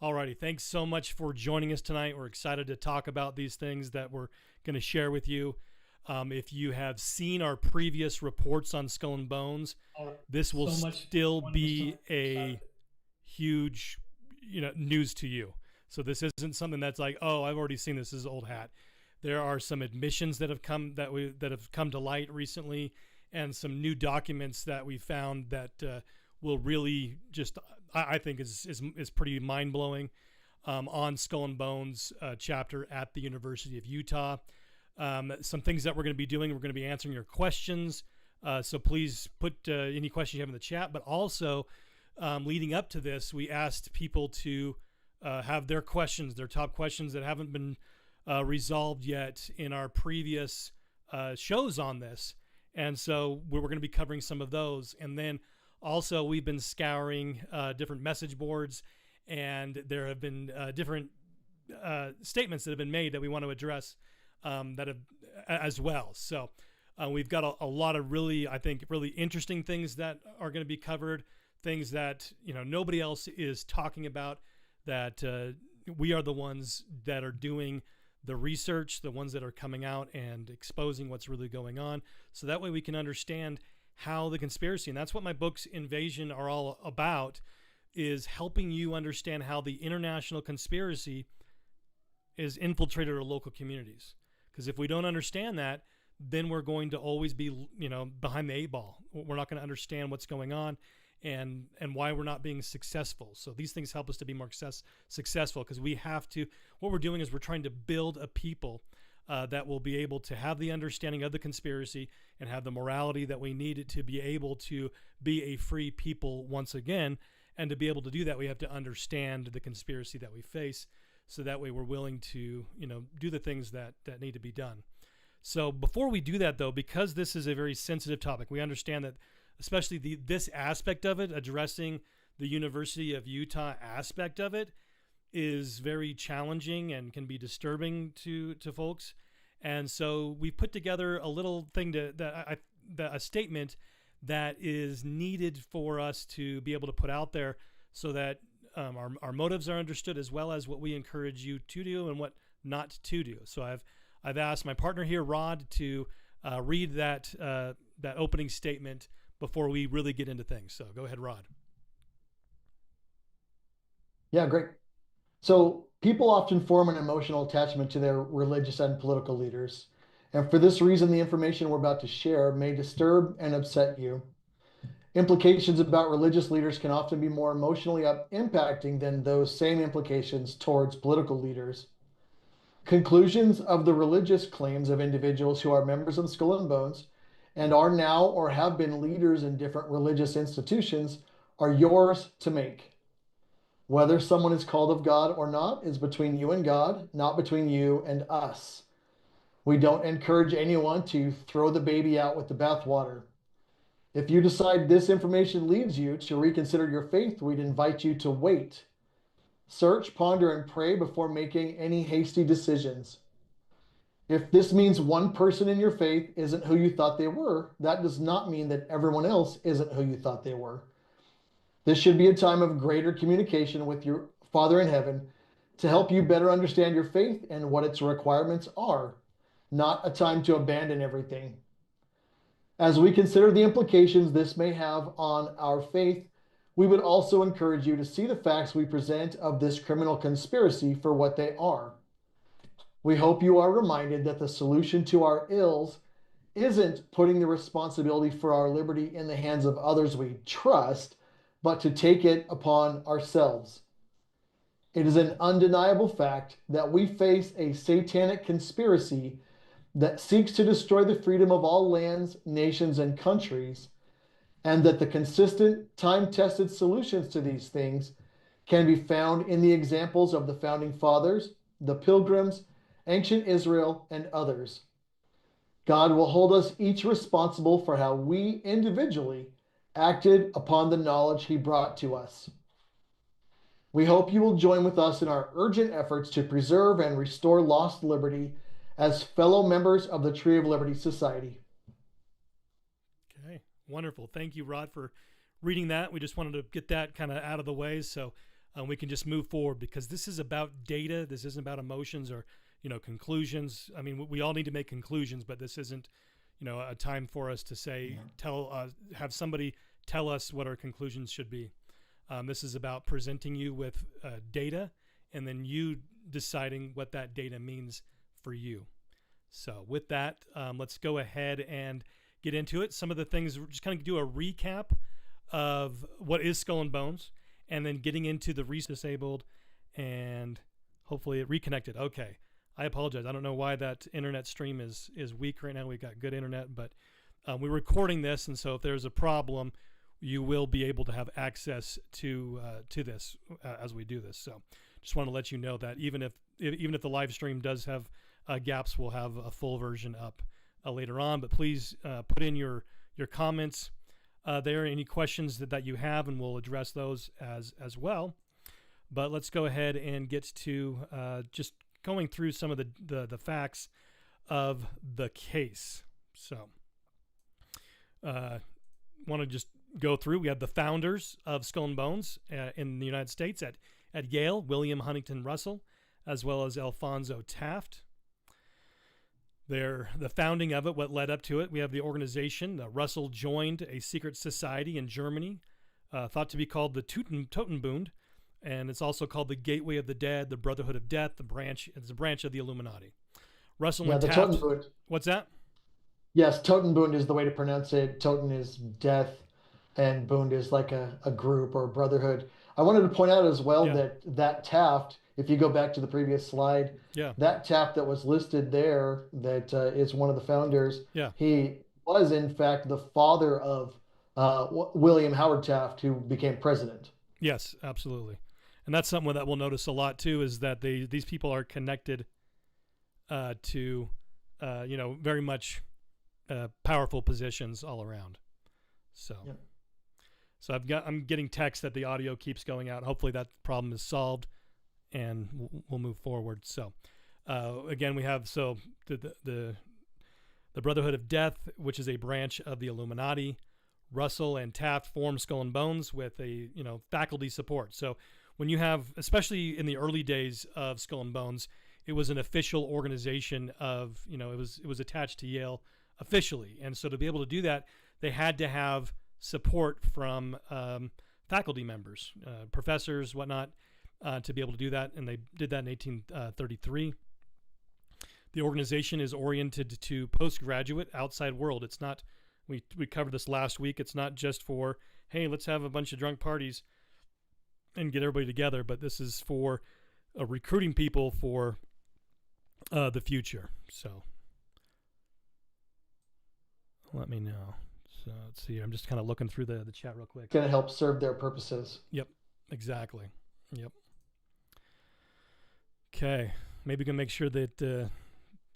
Alrighty, thanks so much for joining us tonight. We're excited to talk about these things that we're going to share with you. If you have seen our previous reports on Skull and Bones, this will still be a huge, news to you. So this isn't something that's like, oh, I've already seen this. This is old hat. There are some admissions that have come to light recently, and some new documents that we found that will really just, I think, is pretty mind blowing on Skull and Bones chapter at the University of Utah. Some things that we're going to be doing. We're going to be answering your questions. So please put any questions you have in the chat. But also, leading up to this, we asked people to have their questions, their top questions that haven't been resolved yet in our previous shows on this. And so we're going to be covering some of those. And then also we've been scouring different message boards, and there have been different statements that have been made that we want to address that have as well. So we've got a lot of really interesting things that are going to be covered, things that nobody else is talking about, that we are the ones that are doing the research, the ones that are coming out and exposing what's really going on. So that way we can understand how the conspiracy, and that's what my books Invasion are all about, is helping you understand how the international conspiracy is infiltrated our local communities. Because if we don't understand that, then we're going to always be, behind the eight ball. We're not going to understand what's going on and why we're not being successful. So these things help us to be more successful, because we have to, what we're doing is we're trying to build a people that will be able to have the understanding of the conspiracy and have the morality that we need to be able to be a free people once again. And to be able to do that, we have to understand the conspiracy that we face. So that way we're willing to, do the things that need to be done. So before we do that, though, because this is a very sensitive topic, we understand that especially this aspect of it, addressing the University of Utah aspect of it, is very challenging and can be disturbing to folks. And so we put together a little thing a statement that is needed for us to be able to put out there, so that our motives are understood, as well as what we encourage you to do and what not to do. So I've asked my partner here, Rod, to read that opening statement before we really get into things. So go ahead, Rod. Yeah, great. So people often form an emotional attachment to their religious and political leaders. And for this reason, the information we're about to share may disturb and upset you. Implications about religious leaders can often be more emotionally impacting than those same implications towards political leaders. Conclusions of the religious claims of individuals who are members of Skull and Bones and are now or have been leaders in different religious institutions are yours to make. Whether someone is called of God or not is between you and God, not between you and us. We don't encourage anyone to throw the baby out with the bathwater. If you decide this information leads you to reconsider your faith, we'd invite you to wait. Search, ponder, and pray before making any hasty decisions. If this means one person in your faith isn't who you thought they were, that does not mean that everyone else isn't who you thought they were. This should be a time of greater communication with your Father in heaven to help you better understand your faith and what its requirements are, not a time to abandon everything. As we consider the implications this may have on our faith, we would also encourage you to see the facts we present of this criminal conspiracy for what they are. We hope you are reminded that the solution to our ills isn't putting the responsibility for our liberty in the hands of others we trust, but to take it upon ourselves. It is an undeniable fact that we face a satanic conspiracy that seeks to destroy the freedom of all lands, nations, and countries, and that the consistent, time-tested solutions to these things can be found in the examples of the Founding Fathers, the Pilgrims, ancient Israel, and others. God will hold us each responsible for how we individually acted upon the knowledge He brought to us. We hope you will join with us in our urgent efforts to preserve and restore lost liberty as fellow members of the Tree of Liberty Society. Okay, wonderful. Thank you, Rod, for reading that. We just wanted to get that kind of out of the way. So we can just move forward, because this is about data. This isn't about emotions or, conclusions. I mean, we all need to make conclusions, but this isn't, a time for us to say, have somebody tell us what our conclusions should be. This is about presenting you with data, and then you deciding what that data means for you. So with that, let's go ahead and get into it. Some of the things, we're just kind of do a recap of what is Skull and Bones, and then getting into the disabled, and hopefully it reconnected. Okay, I apologize. I don't know why that internet stream is weak right now. We've got good internet, but we're recording this, and so if there's a problem, you will be able to have access to this as we do this. So just want to let you know that even if the live stream does have gaps, we'll have a full version up later on. But please put in your comments there, any questions that you have, and we'll address those as well. But let's go ahead and get to just going through some of the facts of the case. So want to just go through. We have the founders of Skull and Bones in the United States at Yale, William Huntington Russell, as well as Alphonso Taft. The founding of it, what led up to it, we have the organization. Russell joined a secret society in Germany, thought to be called the Totenbund, and it's also called the Gateway of the Dead, the Brotherhood of Death. It's a branch of the Illuminati. Russell and Taft. Totenbund. What's that? Yes, Totenbund is the way to pronounce it. Toten is death, and Bund is like a group or a brotherhood. I wanted to point out as well that Taft, if you go back to the previous slide, that Taft that was listed there, that is one of the founders, he was in fact the father of William Howard Taft, who became president. Yes, absolutely. And that's something that we'll notice a lot too, is that these people are connected to very much powerful positions all around. So so I'm getting text that the audio keeps going out. Hopefully that problem is solved, and we'll move forward. So again, we have the Brotherhood of Death, which is a branch of the Illuminati. Russell and Taft formed Skull and Bones with a faculty support. So when you have, especially in the early days of Skull and Bones, it was an official organization of, it was attached to Yale officially. And so to be able to do that, they had to have support from faculty members, professors, whatnot, to be able to do that. And they did that in 1833. The organization is oriented to postgraduate outside world. It's not, we covered this last week, it's not just for, hey, let's have a bunch of drunk parties and get everybody together, but this is for recruiting people for the future. So let me know. So let's see. I'm just kind of looking through the chat real quick. Going to help serve their purposes. Yep, exactly. Yep. Okay, maybe we can make sure that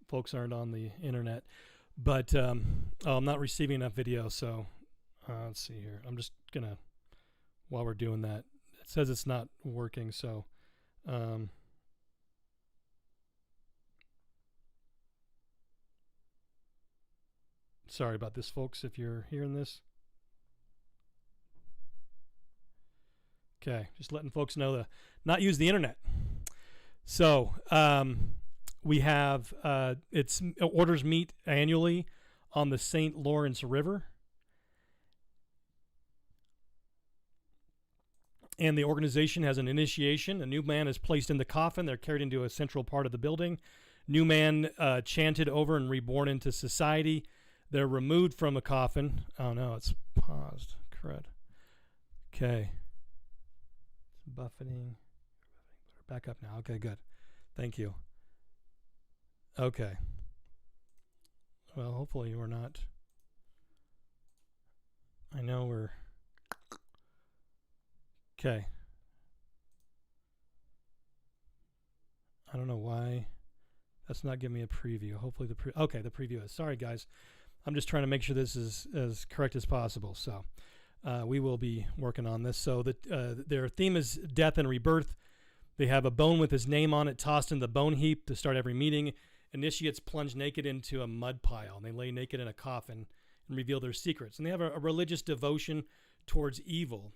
folks aren't on the internet. But I'm not receiving enough video, so let's see here. I'm just going to, while we're doing that, it says it's not working, so sorry about this, folks, if you're hearing this. Okay, just letting folks know to not use the internet. So we have orders meet annually on the St. Lawrence River. And the organization has an initiation. A new man is placed in the coffin. They're carried into a central part of the building. New man chanted over and reborn into society. They're removed from a coffin. Oh no, it's paused. Crud. Okay. Buffeting. Back up now. Okay, good. Thank you. Okay. Well, hopefully we're not. I know we're. Okay. I don't know why that's not giving me a preview. Hopefully the preview is. Sorry guys. I'm just trying to make sure this is as correct as possible. So we will be working on this. So their theme is death and rebirth. They have a bone with his name on it tossed in the bone heap to start every meeting. Initiates plunge naked into a mud pile, and they lay naked in a coffin and reveal their secrets. And they have a religious devotion towards evil.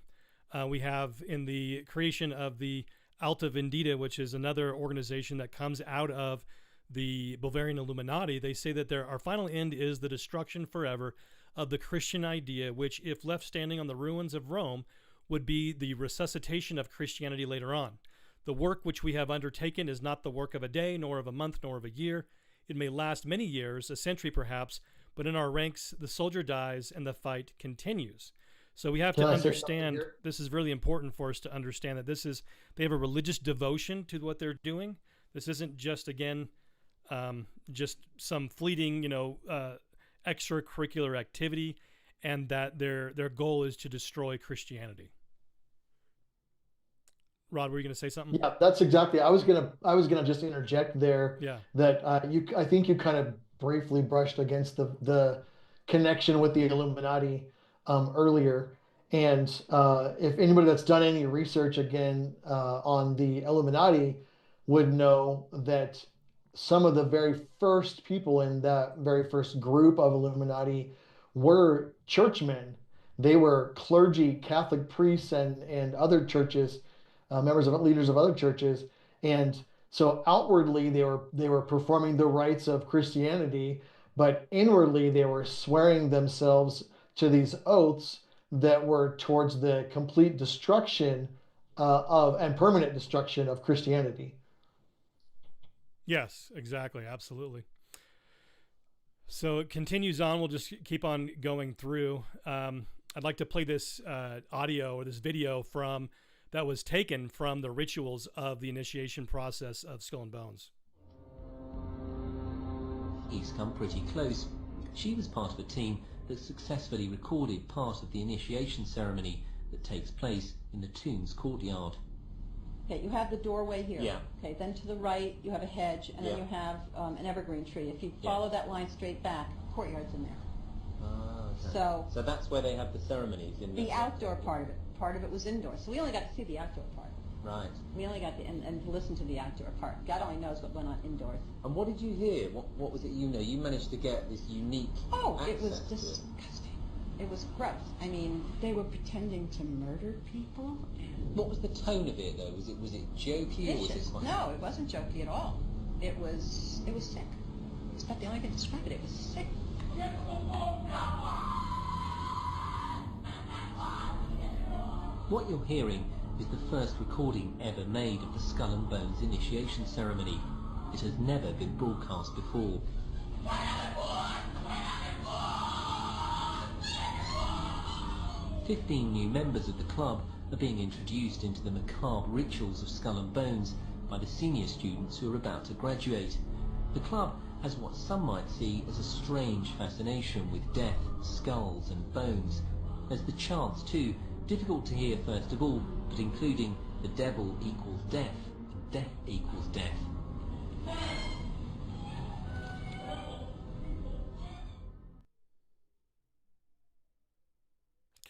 We have in the creation of the Alta Vendita, which is another organization that comes out of the Bavarian Illuminati. They say that our final end is the destruction forever of the Christian idea, which, if left standing on the ruins of Rome, would be the resuscitation of Christianity later on. The work which we have undertaken is not the work of a day, nor of a month, nor of a year. It may last many years, a century perhaps, but in our ranks the soldier dies and the fight continues. So we have to understand, this is really important for us to understand that they have a religious devotion to what they're doing. This isn't just, again, just some fleeting, extracurricular activity, and that their goal is to destroy Christianity. Rod, were you going to say something? Yeah, that's exactly. I was gonna just interject there. Yeah. That I think you kind of briefly brushed against the connection with the Illuminati earlier, and if anybody that's done any research again on the Illuminati would know that some of the very first people in that very first group of Illuminati were churchmen. They were clergy, Catholic priests, and other churches, members of leaders of other churches, and so outwardly they were performing the rites of Christianity, but inwardly they were swearing themselves to these oaths that were towards the complete destruction of and permanent destruction of Christianity. Yes, exactly. Absolutely. So it continues on. We'll just keep on going through. I'd like to play this audio or this video that was taken from the rituals of the initiation process of Skull and Bones. He's come pretty close. She was part of a team that successfully recorded part of the initiation ceremony that takes place in the tomb's courtyard. Okay, you have the doorway here. Yeah. Okay, then to the right you have a hedge, and then you have an evergreen tree. If you follow that line straight back, courtyard's in there. Okay. So that's where they have the ceremonies in the outdoor part of it. Part of it was indoors, so we only got to see the outdoor part. Right. We only got to and listen to the outdoor part. God only knows what went on indoors. And what did you hear? What was it? You managed to get this unique. It was disgusting. It was gross. I mean, they were pretending to murder people. And what was the tone of it, though? Was it jokey or was it quite... No, it wasn't jokey at all. It was sick. It's about the only way to describe it. It was sick. What you're hearing is the first recording ever made of the Skull and Bones initiation ceremony. It has never been broadcast before. 15 new members of the club are being introduced into the macabre rituals of Skull and Bones by the senior students who are about to graduate. The club has what some might see as a strange fascination with death, skulls and bones. There's the chants too, difficult to hear first of all, but including the devil equals death, death equals death.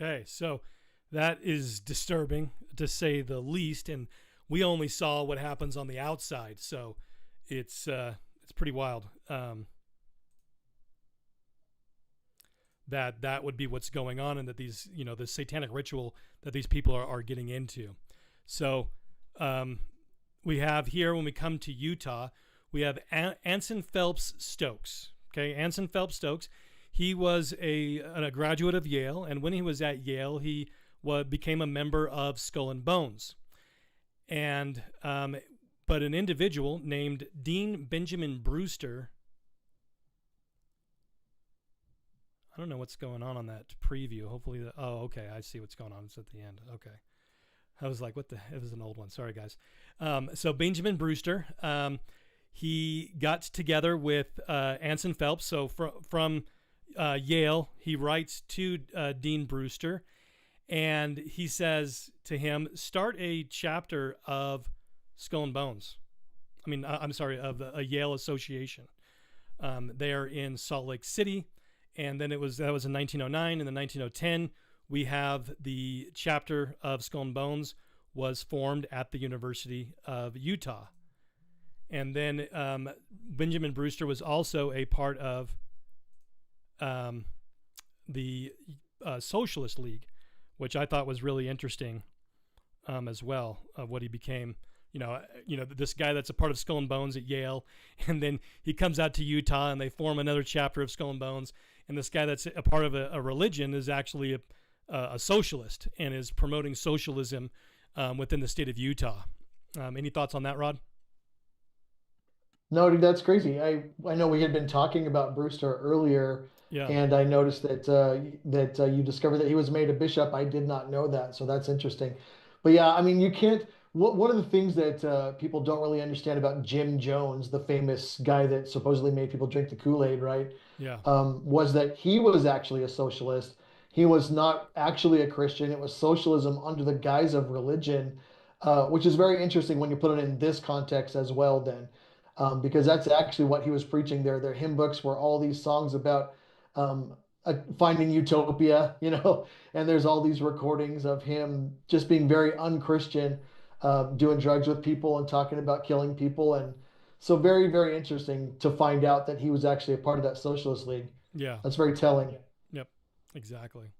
Okay, so that is disturbing to say the least, and we only saw what happens on the outside, so it's pretty wild. That would be what's going on, and that these, the satanic ritual that these people are getting into. So we have here, when we come to Utah, we have Anson Phelps Stokes. Okay, Anson Phelps Stokes. He was a graduate of Yale, and when he was at Yale, he became a member of Skull and Bones. And but an individual named Dean Benjamin Brewster, I don't know what's going on that preview. Hopefully, okay, I see what's going on. It's at the end. Okay, I was like, what the? It was an old one. Sorry, guys. So Benjamin Brewster, he got together with Anson Phelps. So from Yale, he writes to Dean Brewster, and he says to him, start a chapter of Skull and Bones. I'm sorry, of a Yale association. There in Salt Lake City, and then that was in 1909, and then 1910 we have the chapter of Skull and Bones was formed at the University of Utah, and then Benjamin Brewster was also a part of the Socialist League, which I thought was really interesting. as well, of what he became. This guy that's a part of Skull and Bones at Yale, and then he comes out to Utah, and they form another chapter of Skull and Bones. And this guy that's a part of a religion is actually a socialist and is promoting socialism within the state of Utah. Any thoughts on that, Rod? No, dude, that's crazy. I know we had been talking about Brewster earlier, Yeah. and I noticed that you discovered that he was made a bishop. I did not know that, so that's interesting. But yeah, I mean, you can't. One of the things that people don't really understand about Jim Jones, the famous guy that supposedly made people drink the Kool-Aid, right? Yeah. Was that he was actually a socialist. He was not actually a Christian. It was socialism under the guise of religion, which is very interesting when you put it in this context as well, then. Because that's actually what he was preaching there. Their hymn books were all these songs about um, finding utopia, and there's all these recordings of him just being very unchristian, doing drugs with people and talking about killing people. And so, very, very interesting to find out that he was actually a part of that socialist league. Yeah. That's very telling. Yep. Exactly.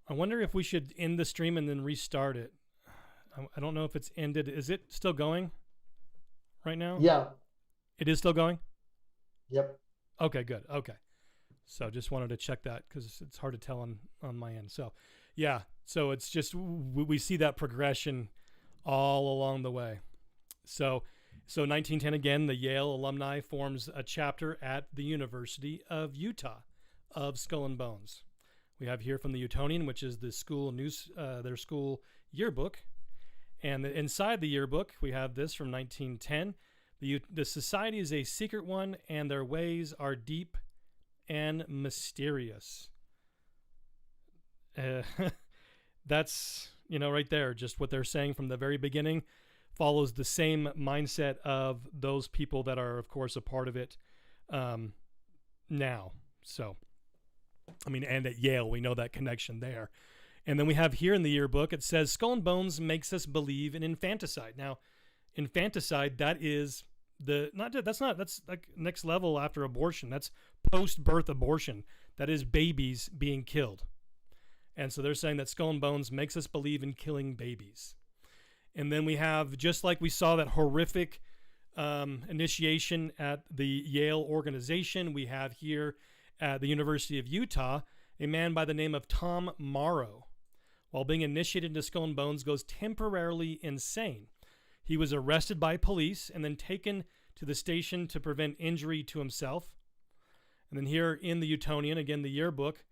I wonder if we should end the stream and then restart it. I don't know if it's ended. Is it still going right now? Yeah. It is still going? Yep. Okay, good. Okay. So just wanted to check that because it's hard to tell on my end. So, yeah. So it's just we see that progression all along the way. So 1910 again, the Yale alumni forms a chapter at the University of Utah of Skull and Bones. We have here from the Utonian, which is the school news, their school yearbook. And inside the yearbook, we have this from 1910. The society is a secret one, and their ways are deep and mysterious. That's, right there, just what they're saying from the very beginning. Follows the same mindset of those people that are, of course, a part of it now. So, and at Yale, we know that connection there. And then we have here in the yearbook, it says, Skull and Bones makes us believe in infanticide. Now, infanticide, that's like next level after abortion. That's post-birth abortion. That is babies being killed. And so they're saying that Skull and Bones makes us believe in killing babies. And then we have, just like we saw that horrific initiation at the Yale organization, we have here at the University of Utah, a man by the name of Tom Morrow, while being initiated into Skull and Bones, goes temporarily insane. He was arrested by police and then taken to the station to prevent injury to himself. And then here in the Utonian, again, the yearbook,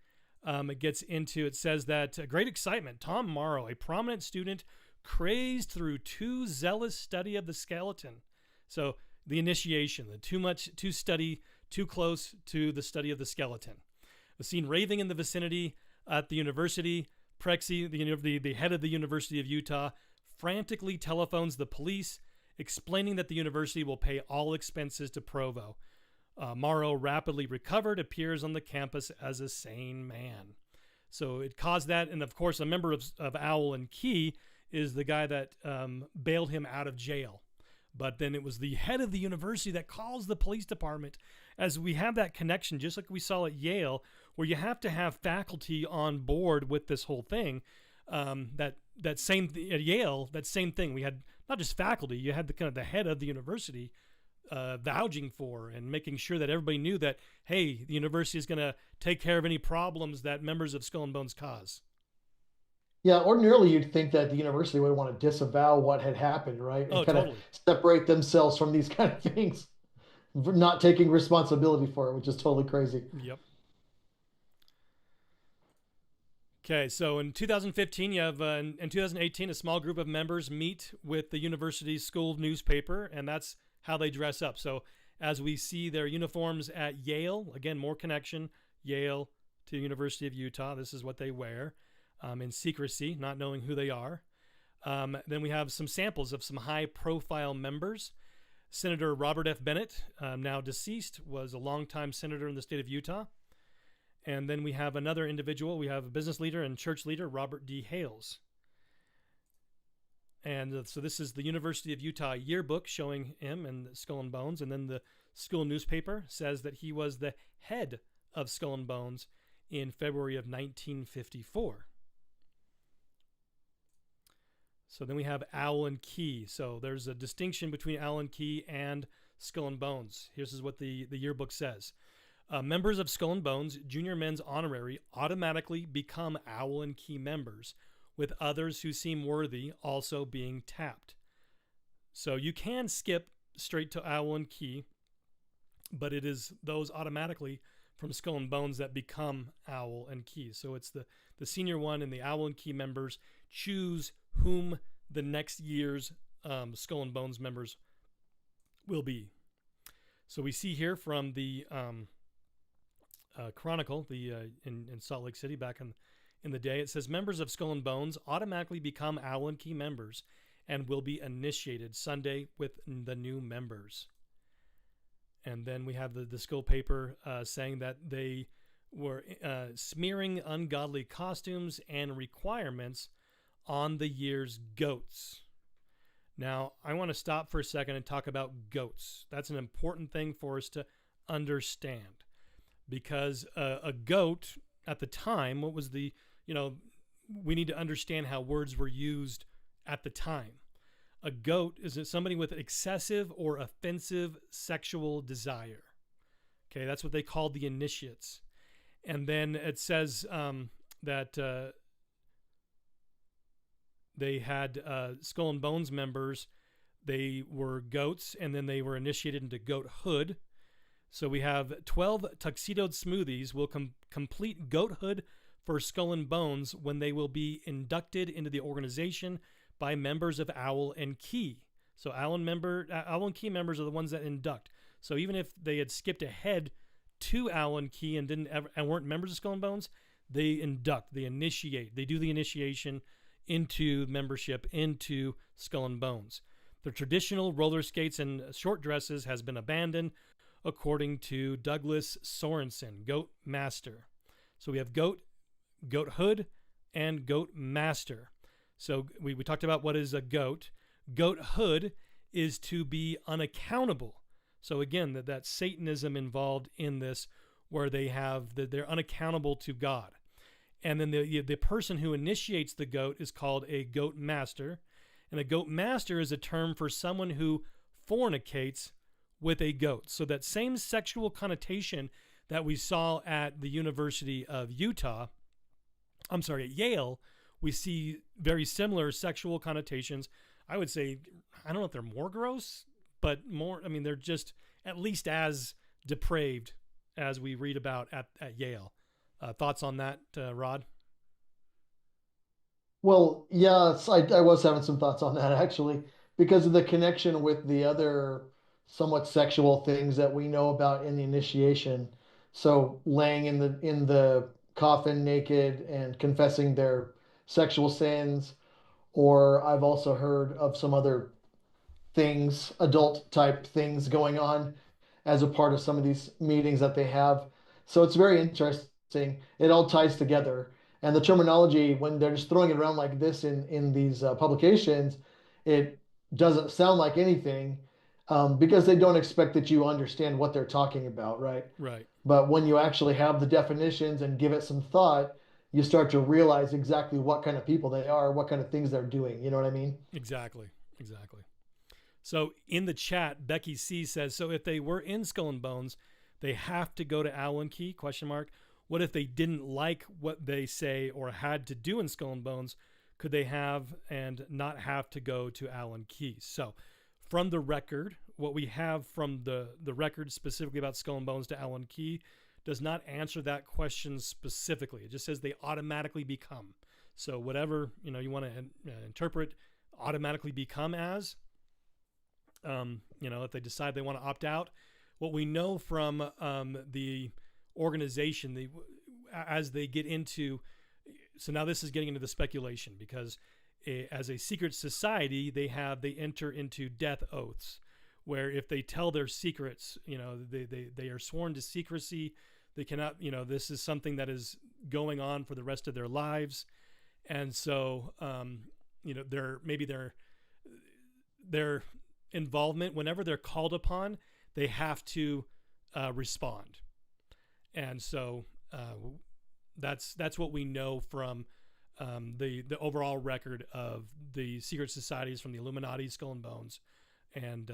it says that great excitement. Tom Morrow, a prominent student, crazed through too zealous study of the skeleton. So the initiation, the too study, too close to the study of the skeleton. Was seen raving in the vicinity at the university. Prexy, the head of the University of Utah, frantically telephones the police, explaining that the university will pay all expenses to Provo. Morrow, rapidly recovered, appears on the campus as a sane man. So it caused that, and of course, a member of Owl and Key is the guy that bailed him out of jail. But then it was the head of the university that calls the police department, as we have that connection, just like we saw at Yale, where you have to have faculty on board with this whole thing. At Yale, that same thing. We had not just faculty, you had the head of the university vouching for and making sure that everybody knew that, hey, the university is going to take care of any problems that members of Skull and Bones cause. Yeah, ordinarily you'd think that the university would want to disavow what had happened, right? And kind Totally. of separate themselves from these kind of things, not taking responsibility for it, which is totally crazy. Yep. Okay, so in 2015, you have, in 2018, a small group of members meet with the university's school newspaper, and that's how they dress up. So as we see their uniforms at Yale, again, more connection, Yale to University of Utah, this is what they wear. In secrecy, not knowing who they are. Then we have some samples of some high-profile members. Senator Robert F. Bennett, now deceased, was a longtime senator in the state of Utah. And then we have another individual. We have a business leader and church leader, Robert D. Hales. And so this is the University of Utah yearbook showing him and Skull and Bones. And then the school newspaper says that he was the head of Skull and Bones in February of 1954. So then we have Owl and Key. So there's a distinction between Owl and Key and Skull and Bones. Here's what the yearbook says. Members of Skull and Bones, junior men's honorary, automatically become Owl and Key members, with others who seem worthy also being tapped. So you can skip straight to Owl and Key, but it is those automatically from Skull and Bones that become Owl and Key. So it's the senior one and the Owl and Key members choose whom the next year's Skull and Bones members will be. So we see here from the Chronicle, in Salt Lake City back in the day, it says members of Skull and Bones automatically become Owl and Key members and will be initiated Sunday with the new members. And then we have the school paper saying that they were smearing ungodly costumes and requirements on the year's goats. Now, I want to stop for a second and talk about goats. That's an important thing for us to understand, because a goat at the time, what was the, we need to understand how words were used at the time. A goat is somebody with excessive or offensive sexual desire. Okay, that's what they called the initiates. And then it says that they had Skull and Bones members. They were goats, and then they were initiated into goathood. So we have 12 tuxedoed smoothies will complete goathood for Skull and Bones when they will be inducted into the organization by members of Owl and Key. So Owl and Key members are the ones that induct. So even if they had skipped ahead to Owl and Key and weren't members of Skull and Bones, they induct, they initiate, they do the initiation into membership into Skull and Bones. The traditional roller skates and short dresses has been abandoned, according to Douglas Sorensen, Goat Master. So we have Goat Hood, and Goat Master. So we talked about what is a goat. Goat hood is to be unaccountable. So again, that Satanism involved in this, where they're unaccountable to God. And then the person who initiates the goat is called a goat master. And a goat master is a term for someone who fornicates with a goat. So that same sexual connotation that we saw at the University of at Yale, we see very similar sexual connotations. I would say, I don't know if they're more gross, but they're just at least as depraved as we read about at Yale. Thoughts on that, Rod? Well, yeah, I was having some thoughts on that actually, because of the connection with the other somewhat sexual things that we know about in the initiation. So laying in the coffin naked and confessing their sexual sins, or I've also heard of some other things, adult type things going on as a part of some of these meetings that they have. So it's very interesting. It all ties together. And the terminology, when they're just throwing it around like this in these publications, it doesn't sound like anything, because they don't expect that you understand what they're talking about, right? Right. But when you actually have the definitions and give it some thought, you start to realize exactly what kind of people they are, what kind of things they're doing. You know what I mean? Exactly. So in the chat, Becky C says, so if they were in Skull and Bones, they have to go to Owl and Key, ? What if they didn't like what they say or had to do in Skull and Bones? Could they have and not have to go to Owl and Key? So from the record, what we have from the record specifically about Skull and Bones to Owl and Key does not answer that question specifically. It just says they automatically become. So whatever you want to interpret automatically become as, if they decide they want to opt out. What we know from the organization, as they get into, so now this is getting into the speculation, because as a secret society, they enter into death oaths, where if they tell their secrets, they are sworn to secrecy. They cannot, this is something that is going on for the rest of their lives. And so, their involvement, whenever they're called upon, they have to respond. And so that's what we know from the overall record of the secret societies from the Illuminati, Skull and Bones, and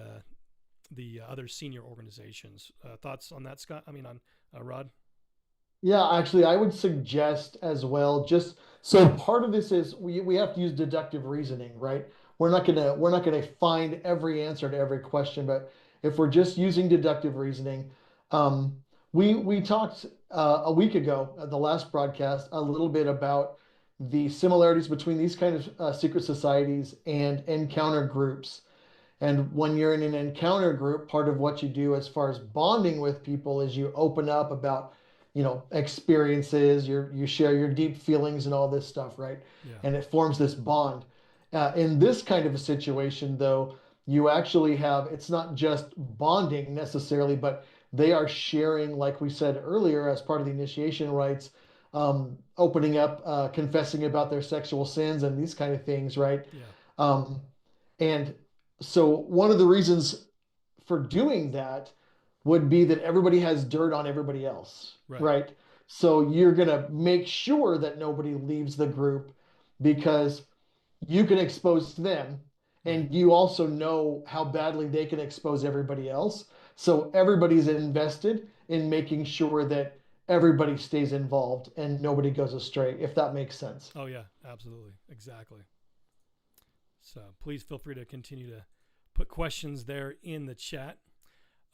the other senior organizations. Thoughts on that, Scott? I mean, on Rod? Yeah, actually, I would suggest as well, just so part of this is we have to use deductive reasoning, right? We're not gonna find every answer to every question, but if we're just using deductive reasoning, um, we talked a week ago at the last broadcast a little bit about the similarities between these kind of secret societies and encounter groups. And when you're in an encounter group, part of what you do as far as bonding with people is you open up about, experiences, you share your deep feelings and all this stuff, right? Yeah. And it forms this bond. In this kind of a situation, though, you actually have, it's not just bonding necessarily, but they are sharing, like we said earlier, as part of the initiation rites, opening up, confessing about their sexual sins and these kind of things, right? Yeah. Um, and so one of the reasons for doing that would be that everybody has dirt on everybody else, Right. right? So you're going to make sure that nobody leaves the group because you can expose them Right. and you also know how badly they can expose everybody else. So everybody's invested in making sure that everybody stays involved and nobody goes astray, if that makes sense. Oh yeah, absolutely, exactly. So please feel free to continue to put questions there in the chat.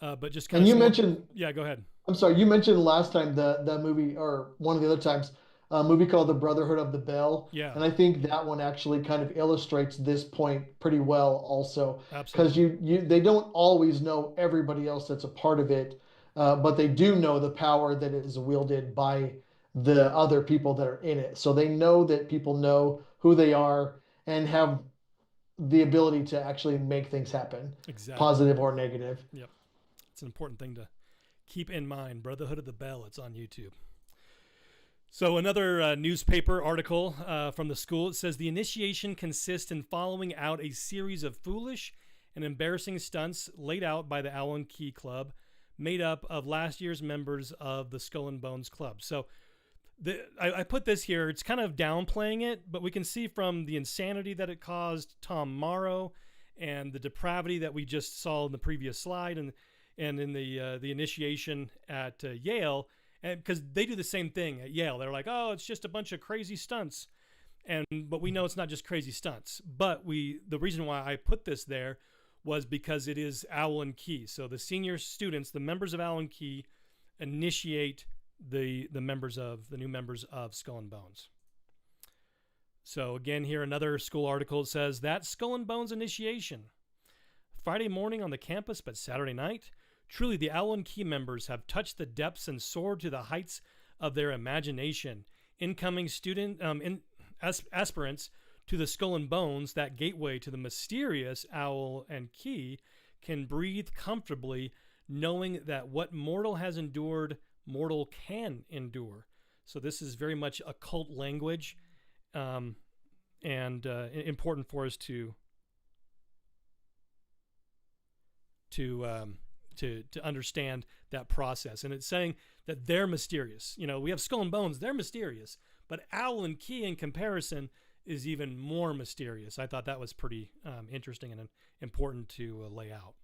But just kind And of you some more. mentioned Yeah, go ahead. I'm sorry, you mentioned last time the movie, or one of the other times, a movie called The Brotherhood of the Bell. Yeah, And I think that one actually kind of illustrates this point pretty well also. Because absolutely. they don't always know everybody else that's a part of it, but they do know the power that is wielded by the other people that are in it. So they know that people know who they are and have the ability to actually make things happen, Exactly. positive or negative. Yep. It's an important thing to keep in mind. Brotherhood of the Bell. It's on YouTube. So another newspaper article from the school. It says the initiation consists in following out a series of foolish and embarrassing stunts laid out by the Owl and Key Club, made up of last year's members of the Skull and Bones Club. So I put this here. It's kind of downplaying it, but we can see from the insanity that it caused Tom Morrow and the depravity that we just saw in the previous slide, and in the initiation at Yale, and because they do the same thing at Yale. They're like, oh, it's just a bunch of crazy stunts, but we know it's not just crazy stunts. But the reason why I put this there was because it is Owl and Key. So the senior students, the members of Owl and Key, initiate the new members of Skull and Bones. So again, here another school article says that Skull and Bones initiation, Friday morning on the campus, but Saturday night. Truly, the Owl and Key members have touched the depths and soared to the heights of their imagination. Incoming aspirants to the Skull and Bones, that gateway to the mysterious Owl and Key, can breathe comfortably, knowing that what mortal has endured, mortal can endure. So this is very much occult language, and important for us to understand that process. And it's saying that they're mysterious. We have Skull and Bones, they're mysterious, but Owl and Key in comparison is even more mysterious. I thought that was pretty interesting and important to lay out.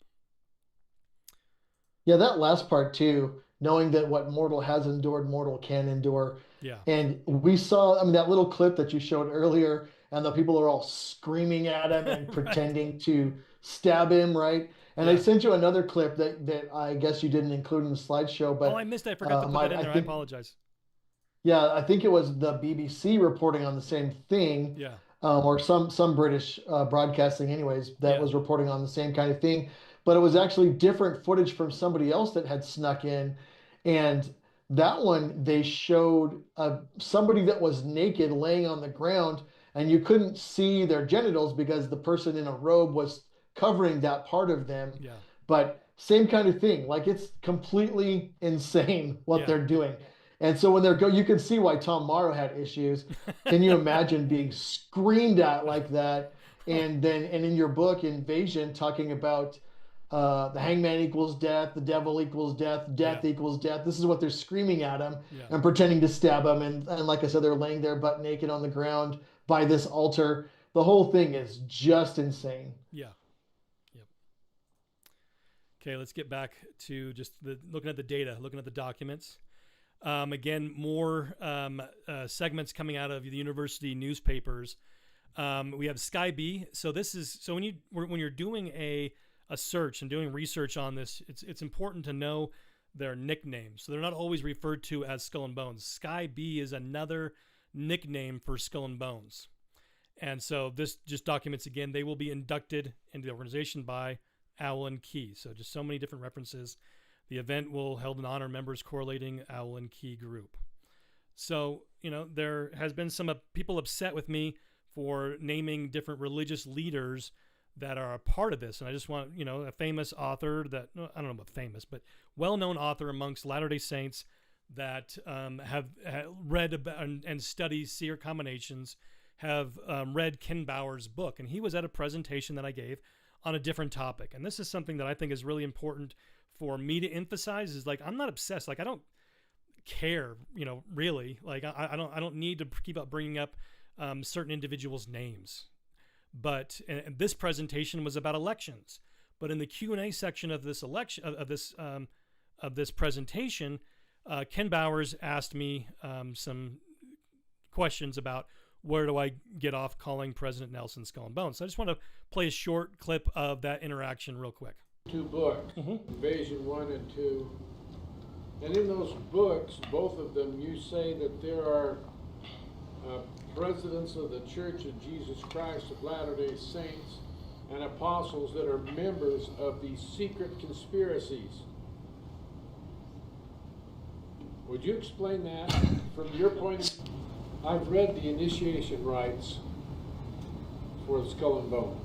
Yeah, that last part too, knowing that what mortal has endured, mortal can endure. Yeah. And we saw, I mean, that little clip that you showed earlier, and the people are all screaming at him and Right. pretending to stab him, right? And I Yeah. sent you another clip that I guess you didn't include in the slideshow, Oh, I but missed it. I forgot to put that in there. I apologize. yeah, I think it was the BBC reporting on the same thing, Yeah. or some British broadcasting, anyways, that Yeah. was reporting on the same kind of thing. But it was actually different footage from somebody else that had snuck in, and that one they showed somebody that was naked laying on the ground, and you couldn't see their genitals because the person in a robe was covering that part of them. Yeah. But same kind of thing, like it's completely insane what Yeah. they're doing. And so when you can see why Tom Morrow had issues. Can you imagine being screamed at like that? And in your book, Invasion, talking about The hangman equals death, the devil equals death, death Yeah. equals death. This is what they're screaming at him Yeah. and pretending to stab him. And like I said, they're laying there butt naked on the ground by this altar. The whole thing is just insane. Yeah. Yep. Okay, let's get back to just looking at the data, looking at the documents. Again, more segments coming out of the university newspapers. We have SkyB. So this is when you're doing a search and doing research on this, it's important to know their nicknames. So they're not always referred to as Skull and Bones. SkyB is another nickname for Skull and Bones. And so this just documents, again, they will be inducted into the organization by Owl and Key. So just so many different references. The event will held in honor members correlating Owl and Key group. So, there has been some people upset with me for naming different religious leaders that are a part of this. And I just want, a famous author that, I don't know about famous, but well-known author amongst Latter-day Saints that have read about and studied seer combinations, have read Ken Bauer's book. And he was at a presentation that I gave on a different topic. And this is something that I think is really important for me to emphasize, is like, I'm not obsessed. Like, I don't care, really. Like, I don't need to keep up bringing up certain individuals' names. But and this presentation was about elections. But in the Q&A section of this of this presentation, Ken Bowers asked me some questions about where do I get off calling President Nelson Skull and Bones. So I just want to play a short clip of that interaction real quick. 2 books, Invasion 1 and 2. And in those books, both of them, you say that there are presidents of the Church of Jesus Christ of Latter-day Saints and apostles that are members of these secret conspiracies. Would you explain that from your point of view? I've read the initiation rites for the Skull and Bones.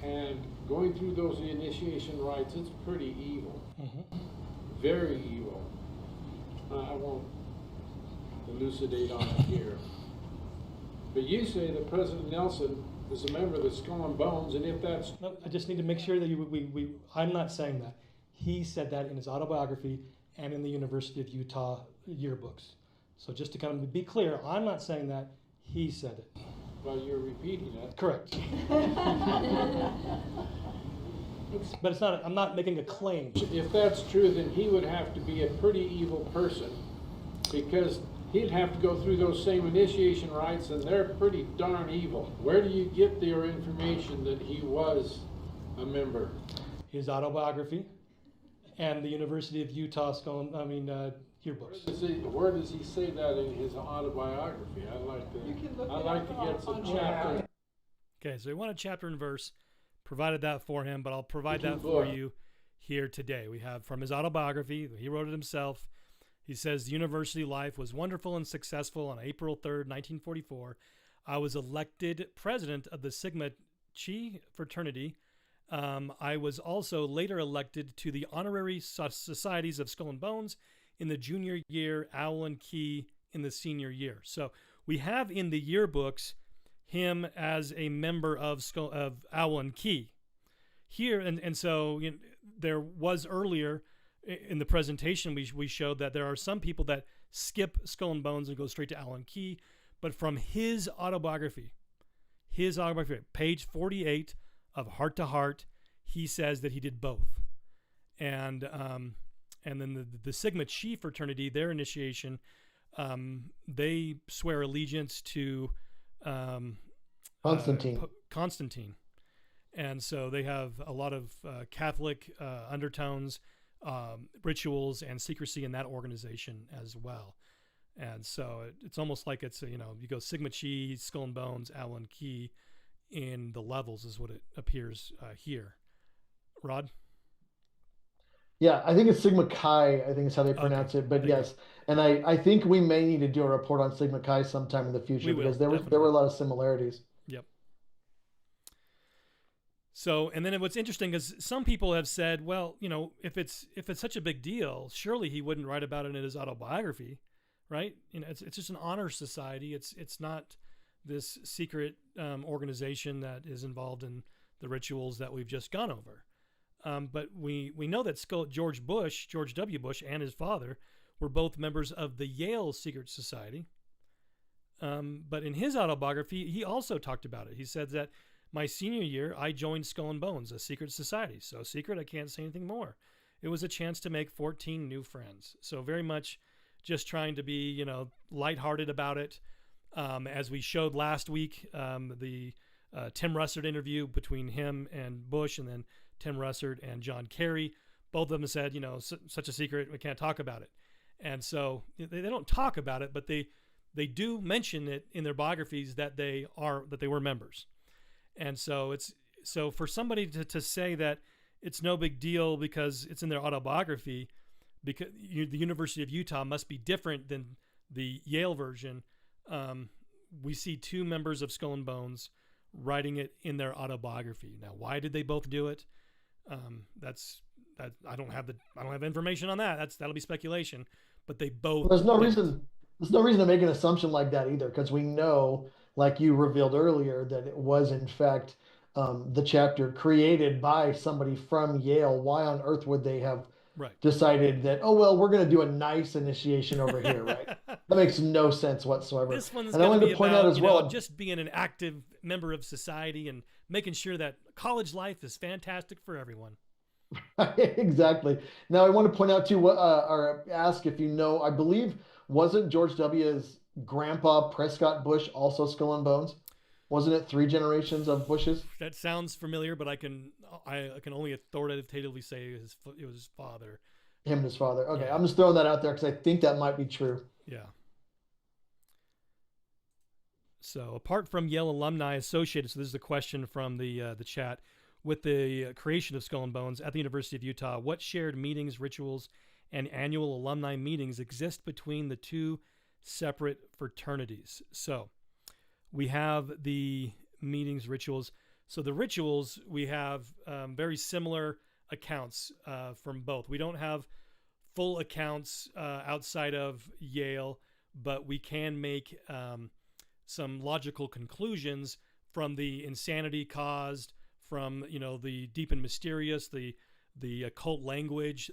And going through those initiation rites, it's pretty evil. Very evil. I won't elucidate on it here. But you say that President Nelson is a member of the Skull and Bones, and if that's... No, I just need to make sure that I'm not saying that. He said that in his autobiography and in the University of Utah yearbooks. So just to kind of be clear, I'm not saying that. He said it. Well, you're repeating it. Correct. But it's not. I'm not making a claim. If that's true, then he would have to be a pretty evil person, because he'd have to go through those same initiation rites, and they're pretty darn evil. Where do you get your information that he was a member? His autobiography and the University of Utah yearbooks. Where does he say that in his autobiography? I'd like to get some chapter. Okay, so we want a chapter and verse. Provided that for him, but I'll provide that for you here today. We have from his autobiography, he wrote it himself. He says, university life was wonderful and successful. On April 3rd, 1944, I was elected president of the Sigma Chi fraternity. I was also later elected to the honorary societies of Skull and Bones in the junior year, Owl and Key in the senior year. So we have in the yearbooks him as a member of Owl and Key here. And so there was earlier in the presentation, we showed that there are some people that skip Skull and Bones and go straight to Owl and Key. But from his autobiography, page 48 of Heart to Heart, he says that he did both. And then the Sigma Chi fraternity, their initiation, they swear allegiance to Constantine. And so they have a lot of Catholic undertones, rituals, and secrecy in that organization as well. And so it's almost like it's, you go Sigma Chi, Skull and Bones, Owl and Key in the levels is what it appears here. Rod? Yeah, I think it's Sigma Chi, I think is how they pronounce it. But yes, and I think we may need to do a report on Sigma Chi sometime in the future, because there were a lot of similarities. Yep. So, and then what's interesting is some people have said, well, if it's such a big deal, surely he wouldn't write about it in his autobiography, right? It's just an honor society. It's not this secret organization that is involved in the rituals that we've just gone over. But we know that George W. Bush, and his father were both members of the Yale secret society. But in his autobiography, he also talked about it. He said that my senior year, I joined Skull and Bones, a secret society. So secret, I can't say anything more. It was a chance to make 14 new friends. So very much just trying to be, lighthearted about it. As we showed last week, the Tim Russert interview between him and Bush, and then Tim Russert and John Kerry, both of them said, such a secret, we can't talk about it. And so they don't talk about it, but they do mention it in their biographies that they were members. And so so for somebody to say that it's no big deal because it's in their autobiography, because the University of Utah must be different than the Yale version. We see two members of Skull and Bones writing it in their autobiography. Now, why did they both do it? I don't have information on that. That'll be speculation. But they both. There's no reason to make an assumption like that either, because we know, like you revealed earlier, that it was in fact the chapter created by somebody from Yale. Why on earth would they have decided that, oh, well, we're going to do a nice initiation over here, right? That makes no sense whatsoever. This one's and I wanted to to point out as well, just being an active member of society and making sure that college life is fantastic for everyone. Exactly. Now, I want to point out too, or ask if you know, I believe, wasn't George W.'s grandpa Prescott Bush also Skull and Bones? Wasn't it 3 generations of Bushes? That sounds familiar, but I can only authoritatively say it was his father. Him and his father. Okay, Yeah. I'm just throwing that out there because I think that might be true. Yeah. So apart from Yale alumni associated, so this is a question from the chat, with the creation of Skull and Bones at the University of Utah, what shared meetings, rituals, and annual alumni meetings exist between the two separate fraternities? So we have the meetings, rituals. So the rituals, we have very similar accounts from both. We don't have full accounts outside of Yale, but we can make some logical conclusions from the insanity caused, from the deep and mysterious, the occult language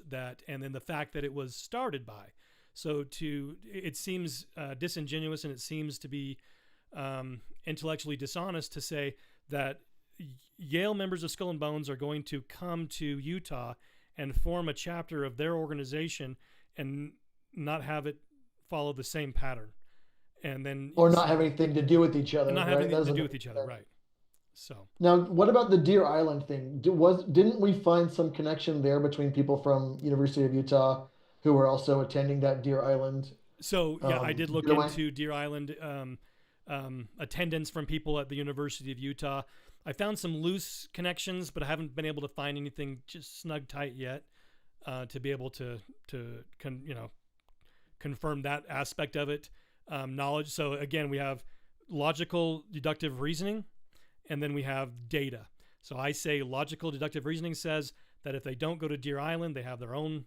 and then the fact that it was started by. So it seems disingenuous, and it seems to be intellectually dishonest to say that Yale members of Skull and Bones are going to come to Utah and form a chapter of their organization and not have it follow the same pattern, and then not have anything to do with each other. Not have anything to do with each other, right? So now, what about the Deer Island thing? Didn't we find some connection there between people from University of Utah who were also attending that Deer Island? So yeah, I did look into Deer Island attendance from people at the University of Utah. I found some loose connections, but I haven't been able to find anything just snug tight yet to be able to confirm that aspect of it. Knowledge. So again, we have logical deductive reasoning, and then we have data. So I say logical deductive reasoning says that if they don't go to Deer Island, they have their own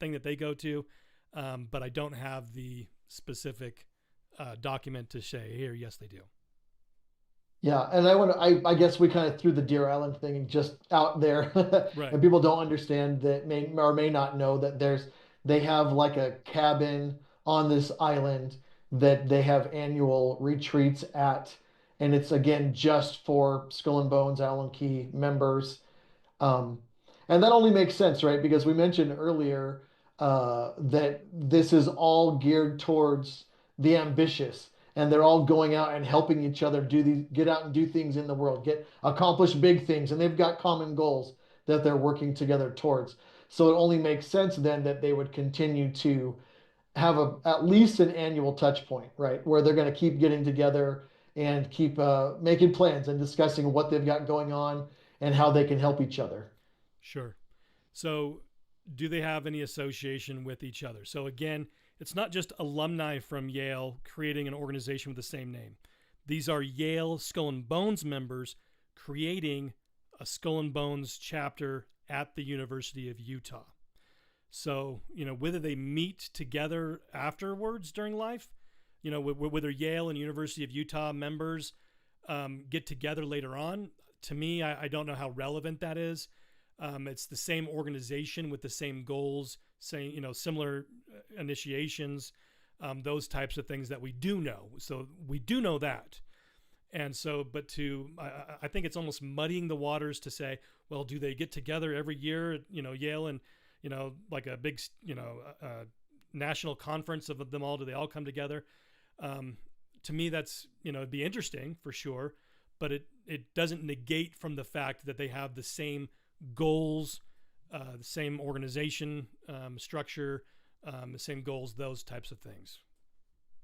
thing that they go to, but I don't have the specific document to say here, yes, they do. Yeah, and I guess we kind of threw the Deer Island thing just out there, Right. and people don't understand that may not know that they have like a cabin on this island that they have annual retreats at, and it's again just for Skull and Bones Allen Key members, and that only makes sense, right? Because we mentioned earlier that this is all geared towards the ambitious, and they're all going out and helping each other get out and do things in the world, accomplish big things, and they've got common goals that they're working together towards. So it only makes sense then that they would continue to have at least an annual touch point, right? Where they're going to keep getting together and keep making plans and discussing what they've got going on and how they can help each other. Sure. So do they have any association with each other? So again, it's not just alumni from Yale creating an organization with the same name. These are Yale Skull and Bones members creating a Skull and Bones chapter at the University of Utah. So, whether they meet together afterwards during life, whether Yale and University of Utah members get together later on, to me, I don't know how relevant that is. It's the same organization with the same goals, similar initiations, those types of things that we do know. So we do know that. And so, but I think it's almost muddying the waters to say, well, do they get together every year at, Yale and, like a big, national conference of them all? Do they all come together? To me, that's, it'd be interesting for sure, but it doesn't negate from the fact that they have the same goals, the same organization structure, the same goals, those types of things.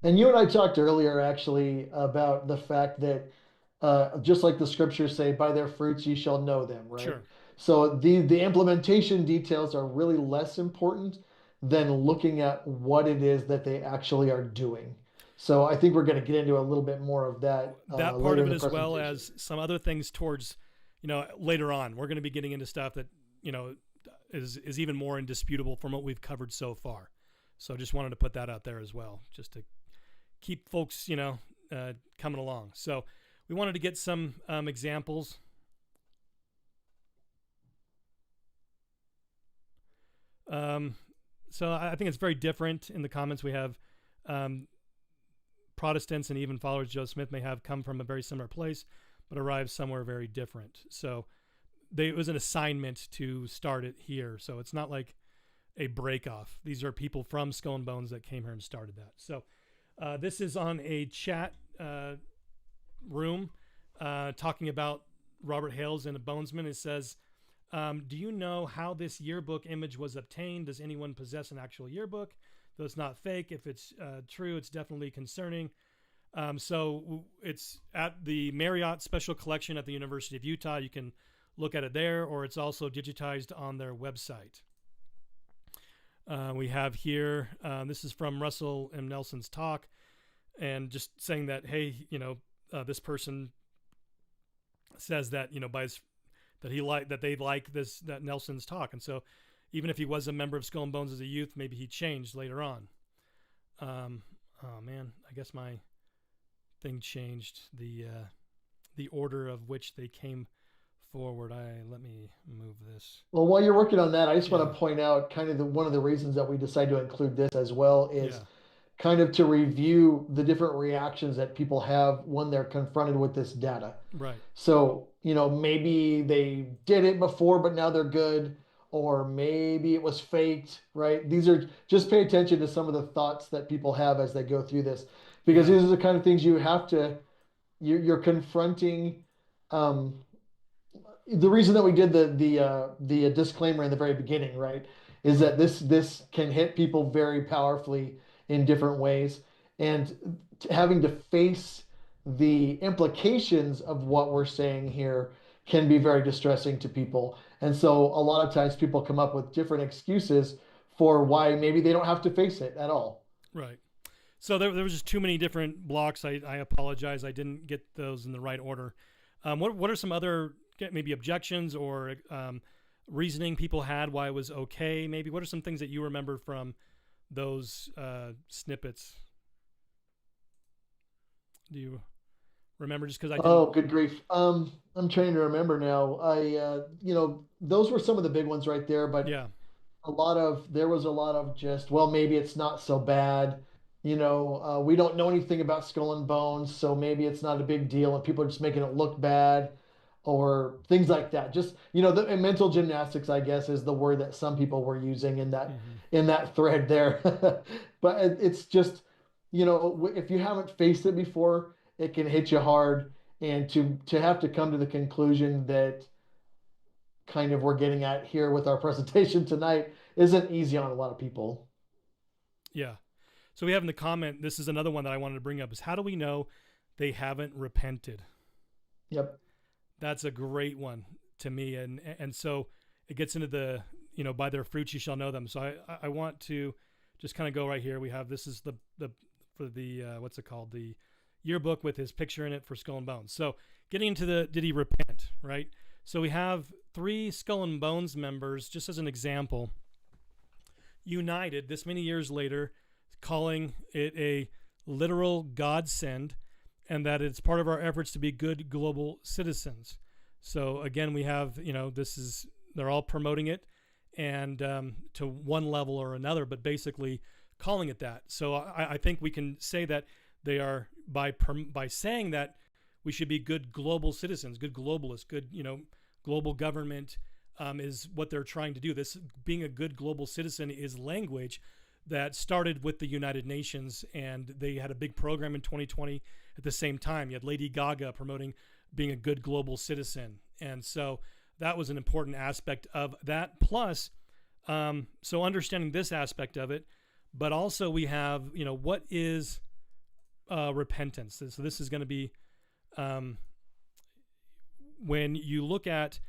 And you and I talked earlier actually about the fact that just like the scriptures say, by their fruits ye shall know them, right? Sure. So the implementation details are really less important than looking at what it is that they actually are doing. So I think we're going to get into a little bit more of that part later of in it, the as well presentation. as some other things towards, later on. We're going to be getting into stuff that, is even more indisputable from what we've covered so far. So just wanted to put that out there as well, just to keep folks, coming along. So we wanted to get some examples. So I think it's very different. In the comments we have Protestants and even followers of Joseph Smith may have come from a very similar place, but arrived somewhere very different. So it was an assignment to start it here. So it's not like a break off. These are people from Skull and Bones that came here and started that. So this is on a chat room talking about Robert Hales and a Bonesman. It says, do you know how this yearbook image was obtained? Does anyone possess an actual yearbook? Though it's not fake. If it's true, it's definitely concerning. So it's at the Marriott Special Collection at the University of Utah. You can look at it there, or it's also digitized on their website. We have here, this is from Russell M. Nelson's talk, and just saying that, hey, this person says that, that they like that Nelson's talk. And so even if he was a member of Skull and Bones as a youth, maybe he changed later on. Oh man, I guess my thing changed, the order of which they came forward. Let me move this. Well, while you're working on that, I just want Yeah. to point out kind of one of the reasons that we decided to include this as well is Yeah. kind of to review the different reactions that people have when they're confronted with this data. Right. So, maybe they did it before, but now they're good, or maybe it was faked, right? These are just pay attention to some of the thoughts that people have as they go through this, because Yeah. these are the kind of things you're confronting. The reason that we did the disclaimer in the very beginning, right, is that this can hit people very powerfully in different ways, and having to face the implications of what we're saying here can be very distressing to people. And so a lot of times people come up with different excuses for why maybe they don't have to face it at all. Right. So there was just too many different blocks. I apologize. I didn't get those in the right order. What are some other maybe objections or reasoning people had why it was okay? Maybe what are some things that you remember from those snippets? Do you remember? Just because I didn't. Oh, good grief. I'm trying to remember now. Those were some of the big ones right there, but Yeah. there was a lot of just, well, maybe it's not so bad. We don't know anything about Skull and Bones, so maybe it's not a big deal, and people are just making it look bad, or things like that. Just, the mental gymnastics, I guess, is the word that some people were using in that thread there. But it's just, if you haven't faced it before, it can hit you hard, and to have to come to the conclusion that kind of we're getting at here with our presentation tonight isn't easy on a lot of people. Yeah. So we have in the comment, this is another one that I wanted to bring up, is how do we know they haven't repented? Yep. That's a great one to me. And so it gets into the, by their fruits you shall know them. So I want to just kind of go right here. We have, this is the what's it called? The yearbook with his picture in it for Skull and Bones. So getting into did he repent, right? So we have 3 Skull and Bones members, just as an example, united this many years later, calling it a literal godsend, and that it's part of our efforts to be good global citizens. So again, we have, they're all promoting it, and to one level or another, but basically calling it that. So I think we can say that they are, by saying that we should be good global citizens, good globalists, good, global government, is what they're trying to do. This being a good global citizen is language that started with the United Nations, and they had a big program in 2020 at the same time. You had Lady Gaga promoting being a good global citizen. And so that was an important aspect of that. Plus, so understanding this aspect of it, but also we have, what is repentance? So this is going to be when you look at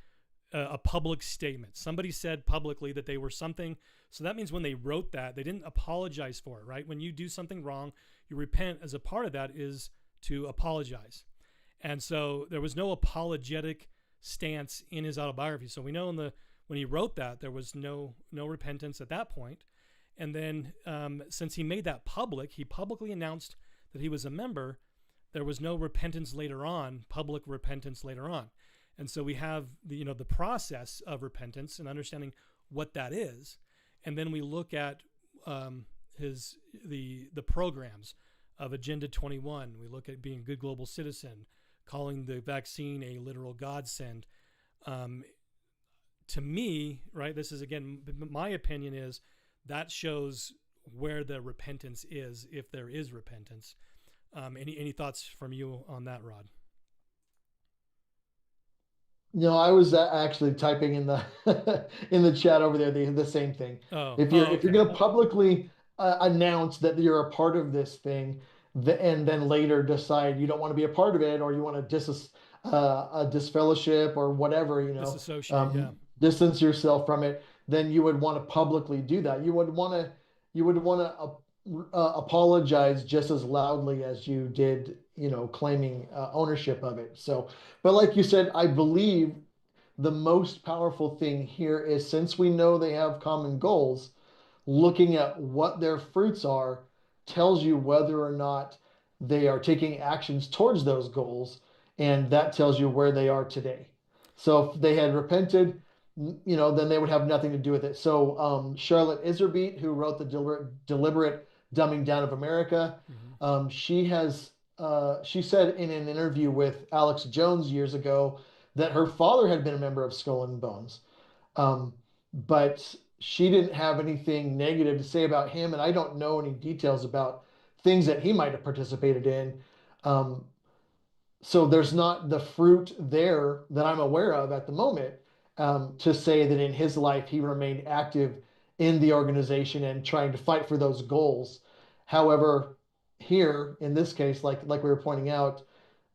a public statement. Somebody said publicly that they were something. So that means when they wrote that, they didn't apologize for it, right? When you do something wrong, you repent. As a part of that is to apologize. And so there was no apologetic stance in his autobiography. So we know when he wrote that, there was no repentance at that point. And then since he made that public, he publicly announced that he was a member, there was no repentance later on, public repentance later on. And so we have the process of repentance and understanding what that is. And then we look at the programs of Agenda 21. We look at being a good global citizen, calling the vaccine a literal godsend. To me, right, this is, again, my opinion is that shows where the repentance is, if there is repentance. Any thoughts from you on that, Rod? I was actually typing in the in the chat over there the same thing. If you're Okay. going to publicly announce that you're a part of this thing, and then later decide you don't want to be a part of it, or you want to disfellowship or whatever, Disassociate, distance yourself from it, then you would want to publicly do that. You would want to apologize just as loudly as you did, claiming ownership of it. So, but like you said, I believe the most powerful thing here is, since we know they have common goals, looking at what their fruits are tells you whether or not they are taking actions towards those goals, and that tells you where they are today. So if they had repented, then they would have nothing to do with it. So Charlotte Iserbeat, who wrote the deliberate dumbing down of America, she said in an interview with Alex Jones years ago that her father had been a member of Skull and Bones, but she didn't have anything negative to say about him, and I don't know any details about things that he might have participated in. So there's not the fruit there that I'm aware of at the moment, to say that in his life he remained active in the organization and trying to fight for those goals. However, here in this case, like we were pointing out,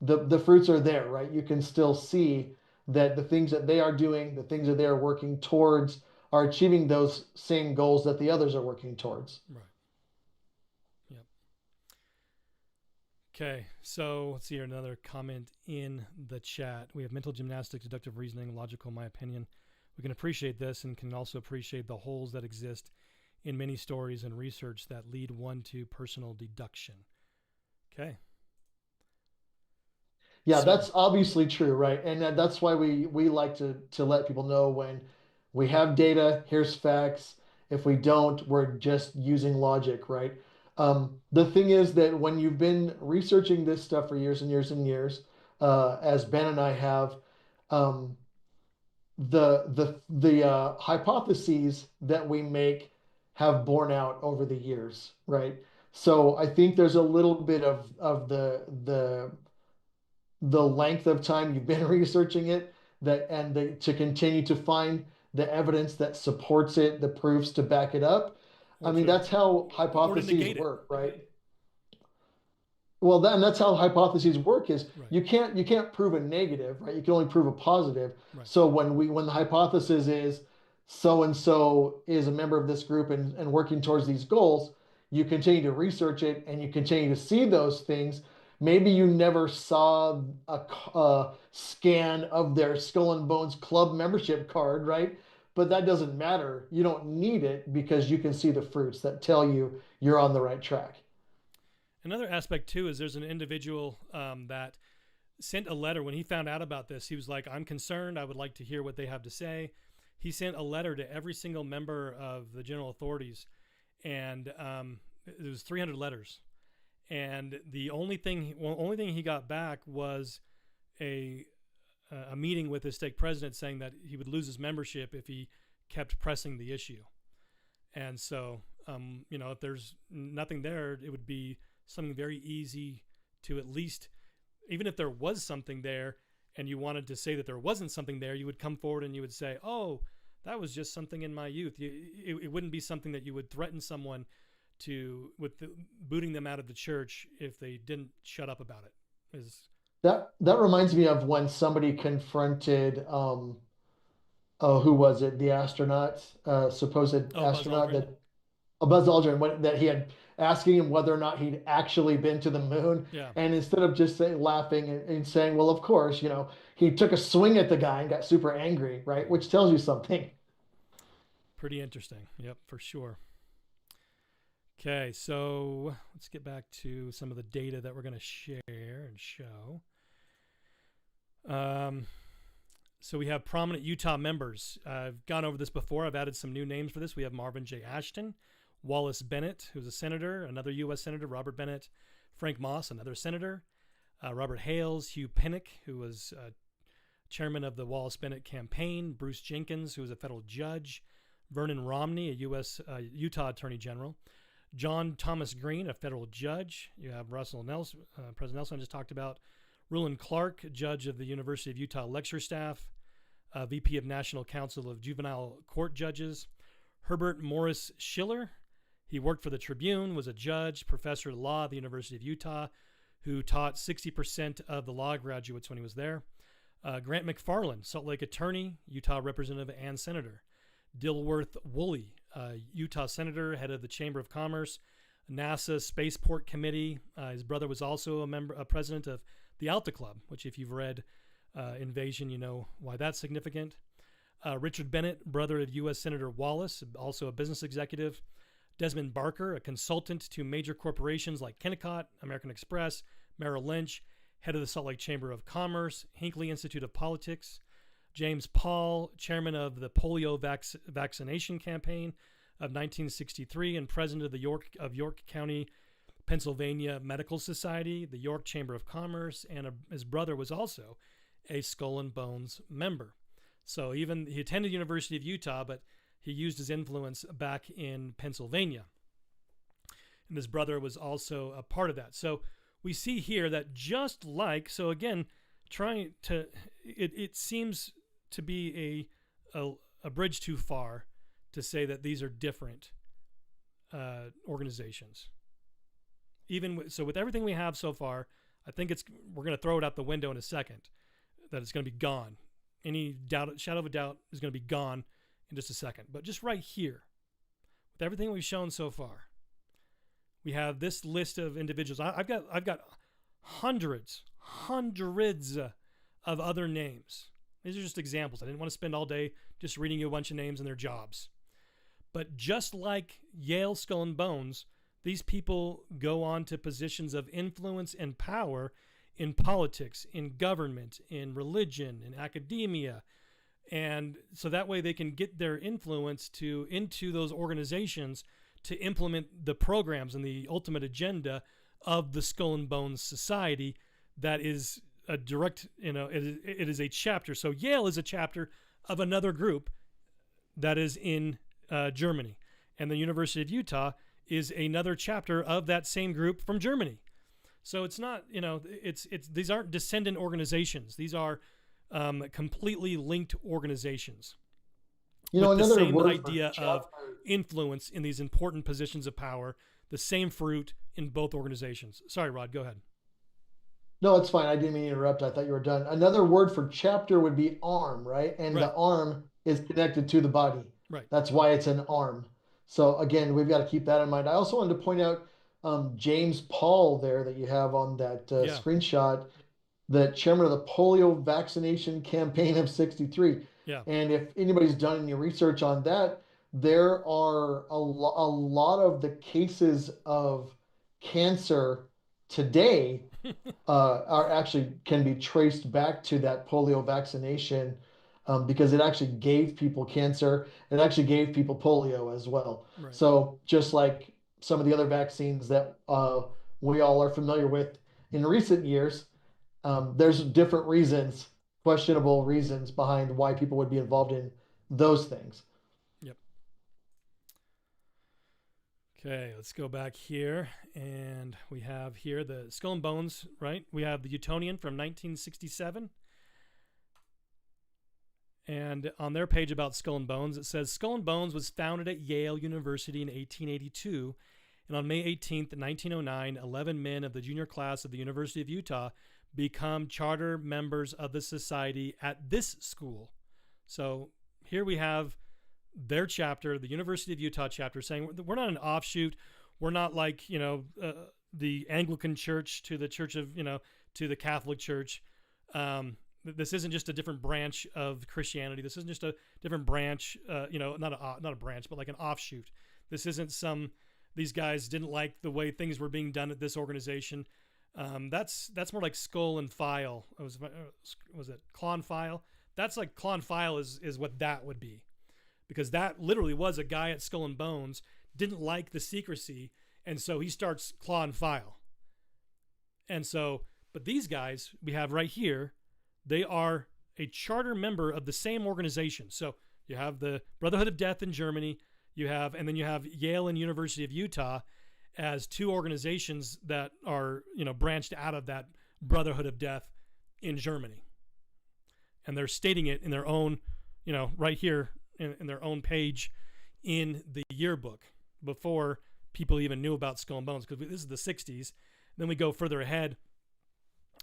the fruits are there, right? You can still see that the things that they are doing, the things that they are working towards, are achieving those same goals that the others are working towards. Right. Yep. Okay, so let's see here, another comment in the chat. We have mental gymnastics, deductive reasoning, logical, in my opinion. We can appreciate this and can also appreciate the holes that exist in many stories and research that lead one to personal deduction. Okay. Yeah, that's obviously true, right? And that's why we like to let people know when we have data, here's facts. If we don't, we're just using logic, right? The thing is that when you've been researching this stuff for years and years and years, as Ben and I have, the hypotheses that we make have borne out over the years, right? So I think there's a little bit of the length of time you've been researching it, to continue to find the evidence that supports it, the proofs to back it up. I mean, that's how hypotheses work, right? Well, and that's how hypotheses work, is Right. you can't prove a negative, right? You can only prove a positive. Right. So when the hypothesis is so and so is a member of this group and working towards these goals, you continue to research it and you continue to see those things. Maybe you never saw a scan of their Skull and Bones Club membership card, right? But that doesn't matter. You don't need it, because you can see the fruits that tell you you're on the right track. Another aspect too is there's an individual that sent a letter when he found out about this. He was like, I'm concerned. I would like to hear what they have to say. He sent a letter to every single member of the general authorities, and it was 300 letters. And the only thing he got back was a meeting with the stake president saying that he would lose his membership if he kept pressing the issue. And so, if there's nothing there, it would be something very easy to, at least, even if there was something there and you wanted to say that there wasn't something there, you would come forward and you would say, oh, that was just something in my youth. It wouldn't be something that you would threaten someone booting them out of the church if they didn't shut up about it. That reminds me of when somebody confronted who was it? The astronaut, supposed Buzz astronaut Aldrin. that Buzz Aldrin, that he had asking him whether or not he'd actually been to the moon. Yeah. And instead of just laughing and saying, well, of course, he took a swing at the guy and got super angry, right? Which tells you something. Pretty interesting. Yep, for sure. Okay, so let's get back to some of the data that we're going to share and show. So we have prominent Utah members. I've gone over this before. I've added some new names for this. We have Marvin J. Ashton, Wallace Bennett, who's a senator, another U.S. senator, Robert Bennett, Frank Moss, another senator, Robert Hales, Hugh Pinnock, who was chairman of the Wallace Bennett campaign, Bruce Jenkins, who was a federal judge, Vernon Romney, a Utah attorney general, John Thomas Green, a federal judge. You have Russell Nelson, President Nelson I just talked about, Rulon Clark, judge of the University of Utah lecture staff, VP of National Council of Juvenile Court Judges, Herbert Morris Schiller. He worked for the Tribune, was a judge, professor of law at the University of Utah, who taught 60% of the law graduates when he was there. Grant McFarland, Salt Lake attorney, Utah representative and senator. Dilworth Woolley, Utah senator, head of the Chamber of Commerce, NASA Spaceport Committee. His brother was also a president of the Alta Club, which if you've read Invasion, you know why that's significant. Richard Bennett, brother of U.S. Senator Wallace, also a business executive. Desmond Barker, a consultant to major corporations like Kennecott, American Express, Merrill Lynch, head of the Salt Lake Chamber of Commerce, Hinckley Institute of Politics. James Paul, chairman of the polio vaccination campaign of 1963 and president of the York County, Pennsylvania Medical Society, the York Chamber of Commerce, and his brother was also a Skull and Bones member. So he attended University of Utah, but he used his influence back in Pennsylvania. And his brother was also a part of that. So we see here that so again, it seems to be a bridge too far to say that these are different organizations. With everything we have so far, I think we're going to throw it out the window in a second, that it's going to be gone. Any shadow of a doubt is going to be gone in just a second. But just right here, with everything we've shown so far, we have this list of individuals. I've got hundreds of other names. These are just examples. I didn't want to spend all day just reading you a bunch of names and their jobs. But just like Yale, Skull and Bones, these people go on to positions of influence and power in politics, in government, in religion, in academia. And so that way they can get their influence into those organizations to implement the programs and the ultimate agenda of the Skull and Bones Society. That is a direct, it is a chapter. So Yale is a chapter of another group that is in Germany. And the University of Utah is another chapter of that same group from Germany. So it's not, these aren't descendant organizations. These are completely linked organizations. With the Another same word idea of influence in these important positions of power, the same fruit in both organizations. Sorry, Rod, go ahead. No, it's fine. I didn't mean to interrupt. I thought you were done. Another word for chapter would be arm, right? And Right. the arm is connected to the body. Right. That's why it's an arm. So again, we've got to keep that in mind. I also wanted to point out James Paul there that you have on that screenshot, the chairman of the polio vaccination campaign of 63. Yeah. And if anybody's done any research on that, there are a lot of the cases of cancer today are actually can be traced back to that polio vaccination, because it actually gave people cancer. It actually gave people polio as well. Right. So just like some of the other vaccines that we all are familiar with in recent years, there's different reasons, questionable reasons behind why people would be involved in those things. Yep. Okay, let's go back here, and we have here the Skull and Bones, right? We have the Utonian from 1967. And on their page about Skull and Bones, it says Skull and Bones was founded at Yale University in 1882. And on May 18th, 1909, 11 men of the junior class of the University of Utah become charter members of the society at this school. So here we have their chapter, the University of Utah chapter, saying we're not an offshoot. We're not like, the Anglican Church to the Church of, to the Catholic Church. This isn't just a different branch of Christianity. This isn't just a different branch, not a branch, but like an offshoot. This isn't these guys didn't like the way things were being done at this organization. That's more like Skull and File. Was it Claw and File? That's like Claw and File is what that would be. Because that literally was a guy at Skull and Bones, didn't like the secrecy, and so he starts Claw and File. And so, but these guys we have right here, they are a charter member of the same organization. So you have the Brotherhood of Death in Germany, and then you have Yale and University of Utah as two organizations that are, branched out of that Brotherhood of Death in Germany. And they're stating it in their own, right here in their own page in the yearbook before people even knew about Skull and Bones, because this is the 60s. Then we go further ahead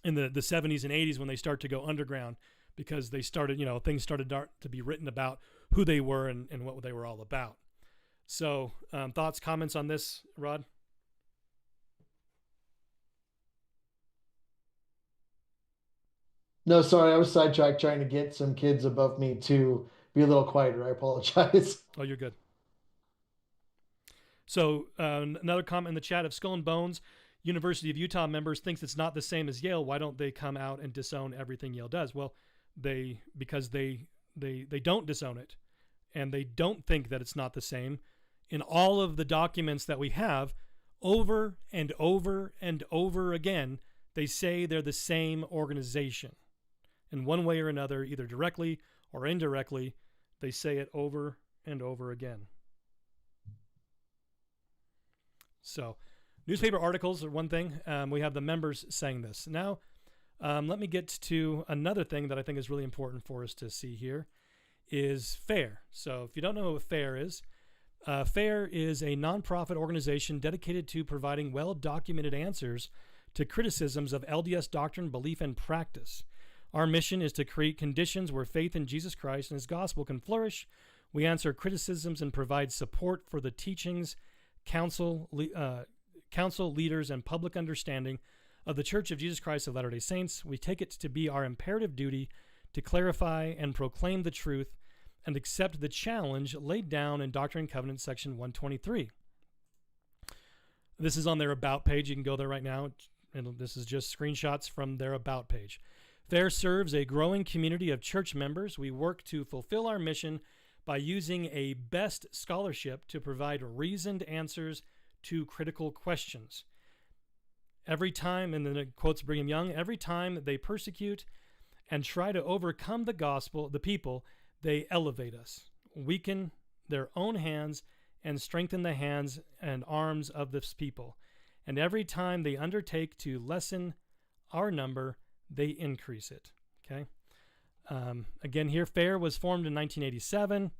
in the 70s and 80s when they start to go underground, because they started, things started to be written about who they were and what they were all about. So thoughts, comments on this, Rod? No, sorry, I was sidetracked trying to get some kids above me to be a little quieter. I apologize. Oh, you're good. So another comment in the chat of Skull and Bones, University of Utah members thinks it's not the same as Yale. Why don't they come out and disown everything Yale does? Well, because they don't disown it, and they don't think that it's not the same. In all of the documents that we have, over and over and over again, they say they're the same organization. In one way or another, either directly or indirectly, they say it over and over again. So, newspaper articles are one thing. We have the members saying this. Now, let me get to another thing that I think is really important for us to see here is FAIR. So, if you don't know what FAIR is a nonprofit organization dedicated to providing well-documented answers to criticisms of LDS doctrine, belief, and practice. Our mission is to create conditions where faith in Jesus Christ and His gospel can flourish. We answer criticisms and provide support for the teachings, counsel, leaders, and public understanding of the Church of Jesus Christ of Latter-day Saints. We take it to be our imperative duty to clarify and proclaim the truth and accept the challenge laid down in Doctrine and Covenants section 123. This is on their About page. You can go there right now. And this is just screenshots from their About page. FAIR serves a growing community of church members. We work to fulfill our mission by using a best scholarship to provide reasoned answers to critical questions. Every time, and then it quotes Brigham Young, every time they persecute and try to overcome the people, they elevate us, weaken their own hands, and strengthen the hands and arms of this people. And every time they undertake to lessen our number, they increase it. Okay. Again, here, FAIR was formed in 1987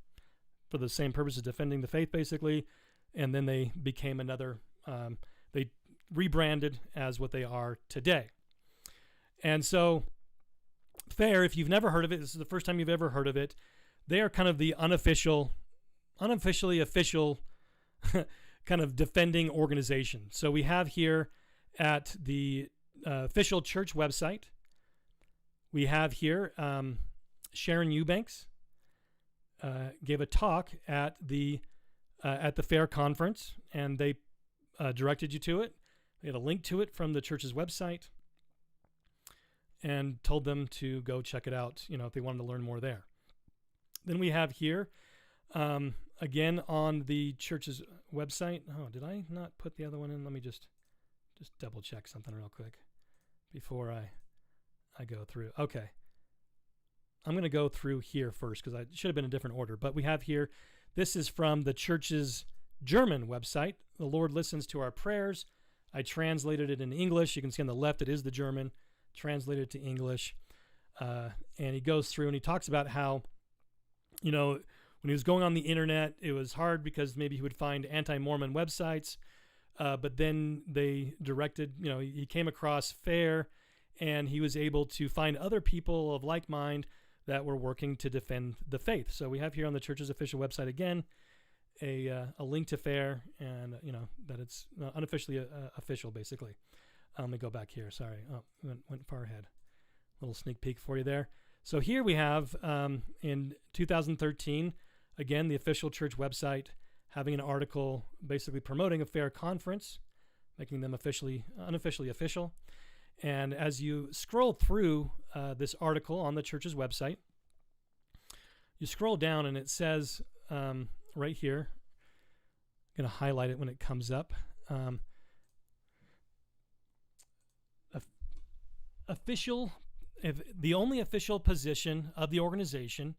for the same purpose of defending the faith, basically. And then they became another, they rebranded as what they are today. And so FAIR, if you've never heard of it, this is the first time you've ever heard of it, they are kind of the unofficially official kind of defending organization. So we have here at the official church website, we have here Sharon Eubanks gave a talk at the FAIR conference, and they directed you to it. We had a link to it from the church's website and told them to go check it out, if they wanted to learn more there. Then we have here, again, on the church's website. Oh, did I not put the other one in? Let me just double check something real quick before I go through. Okay. I'm going to go through here first because I should have been in a different order. But we have here, this is from the church's German website. The Lord listens to our prayers. I translated it in English. You can see on the left, it is the German, translated to English. And he goes through and he talks about how, when he was going on the internet, it was hard because maybe he would find anti-Mormon websites. But then they directed, he came across FAIR, and he was able to find other people of like mind that were working to defend the faith. So we have here on the church's official website again a link to FAIR, and that it's unofficially official, basically. Let me go back here. Sorry, went far ahead. Little sneak peek for you there. So here we have in 2013, again, the official church website having an article basically promoting a FAIR conference, making them unofficially official. And as you scroll through this article on the church's website, you scroll down and it says right here, I'm going to highlight it when it comes up, the only official position of the organization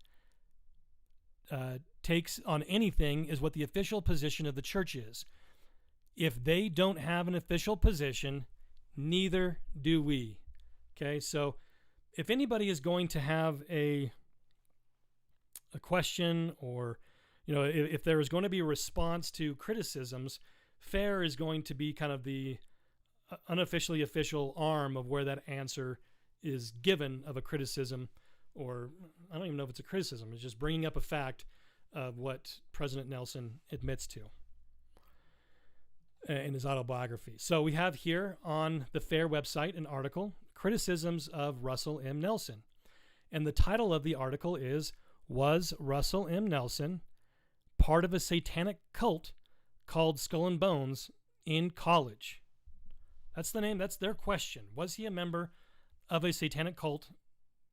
takes on anything is what the official position of the church is. If they don't have an official position, neither do we. Okay, so if anybody is going to have a question, or if there is going to be a response to criticisms, FAIR is going to be kind of the unofficially official arm of where that answer is given of a criticism, or I don't even know if it's a criticism. It's just bringing up a fact of what President Nelson admits to in his autobiography. So we have here on the FAIR website an article, Criticisms of Russell M. Nelson. And the title of the article is, Was Russell M. Nelson part of a satanic cult called Skull and Bones in college? That's the name. That's their question. Was he a member of a satanic cult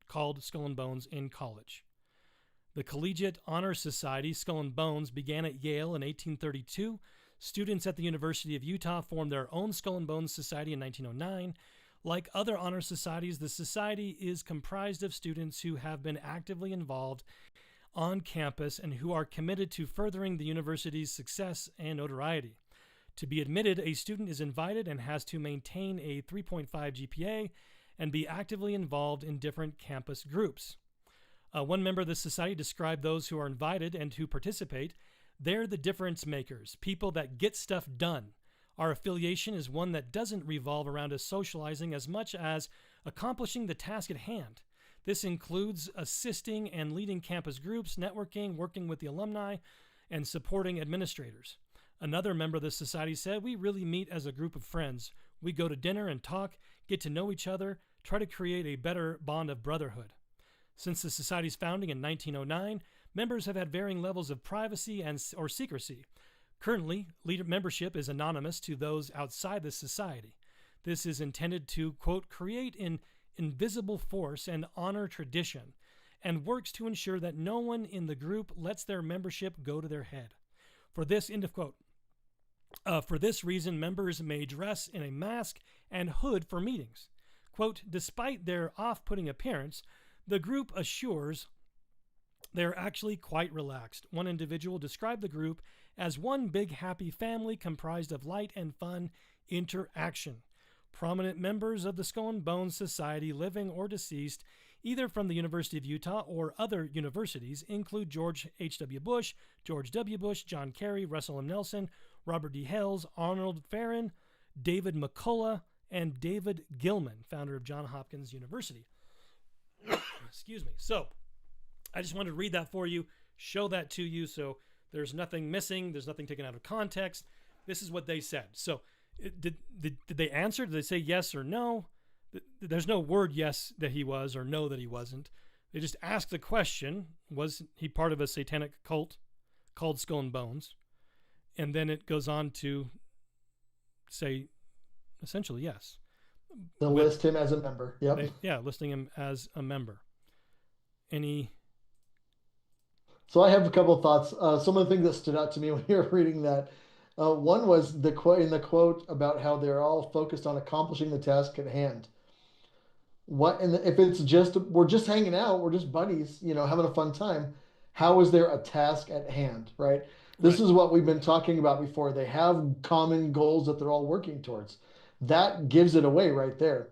called Skull and Bones in college? The Collegiate Honor Society, Skull and Bones, began at Yale in 1832. Students at the University of Utah formed their own Skull and Bones Society in 1909. Like other honor societies, the society is comprised of students who have been actively involved on campus and who are committed to furthering the university's success and notoriety. To be admitted, a student is invited and has to maintain a 3.5 GPA and be actively involved in different campus groups. One member of the society described those who are invited and who participate. They're the difference makers, people that get stuff done. Our affiliation is one that doesn't revolve around us socializing as much as accomplishing the task at hand. This includes assisting and leading campus groups, networking, working with the alumni, and supporting administrators. Another member of the society said, "We really meet as a group of friends. We go to dinner and talk, get to know each other, try to create a better bond of brotherhood." Since the society's founding in 1909, members have had varying levels of privacy or secrecy. Currently, membership is anonymous to those outside the society. This is intended to, quote, create an invisible force and honor tradition, and works to ensure that no one in the group lets their membership go to their head. For this, end of quote. For this reason, members may dress in a mask and hood for meetings. Quote, despite their off-putting appearance, the group assures they're actually quite relaxed. One individual described the group as one big happy family comprised of light and fun interaction. Prominent members of the Skull and Bones Society, living or deceased, either from the University of Utah or other universities, include George H.W. Bush, George W. Bush, John Kerry, Russell M. Nelson, Robert D. Hales, Arnold Farron, David McCullough, and David Gilman, founder of Johns Hopkins University. Excuse me. So I just wanted to read that for you, show that to you, so there's nothing missing, there's nothing taken out of context. This is what they said. So did they answer? Did they say yes or no? There's no word yes that he was or no that he wasn't. They just asked the question, was he part of a satanic cult called Skull and Bones? And then it goes on to say Essentially, yes. To With- list him as a member. Yep. yeah, listing him as a member. Any? So I have a couple of thoughts. Some of the things that stood out to me when you were reading that. One was the quote in the quote about how they're all focused on accomplishing the task at hand. What and if it's just we're just hanging out, we're just buddies, having a fun time. How is there a task at hand, right? This Right. is what we've been talking about before. They have common goals that they're all working towards. That gives it away right there.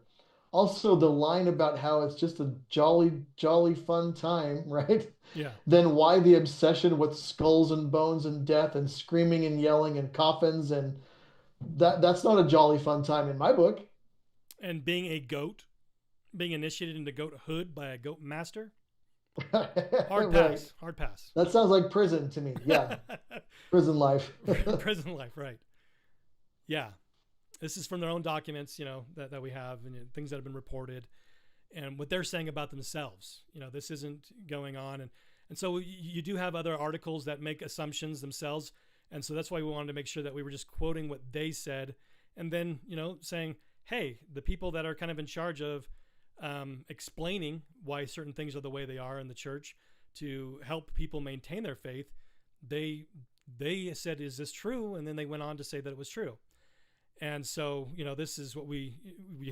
Also, the line about how it's just a jolly, jolly fun time, right? Yeah. Then why the obsession with skulls and bones and death and screaming and yelling and coffins and that's not a jolly fun time in my book. And being a goat, being initiated into goathood by a goat master, hard Right. pass. Hard pass. That sounds like prison to me. Yeah, prison life. Prison life, right? Yeah, this is from their own documents, that we have, and things that have been reported, and what they're saying about themselves. This isn't going on, and so you do have other articles that make assumptions themselves, and so that's why we wanted to make sure that we were just quoting what they said, and then saying, hey, the people that are kind of in charge of explaining why certain things are the way they are in the church to help people maintain their faith, they said, is this true? And then they went on to say that it was true. And so, this is what we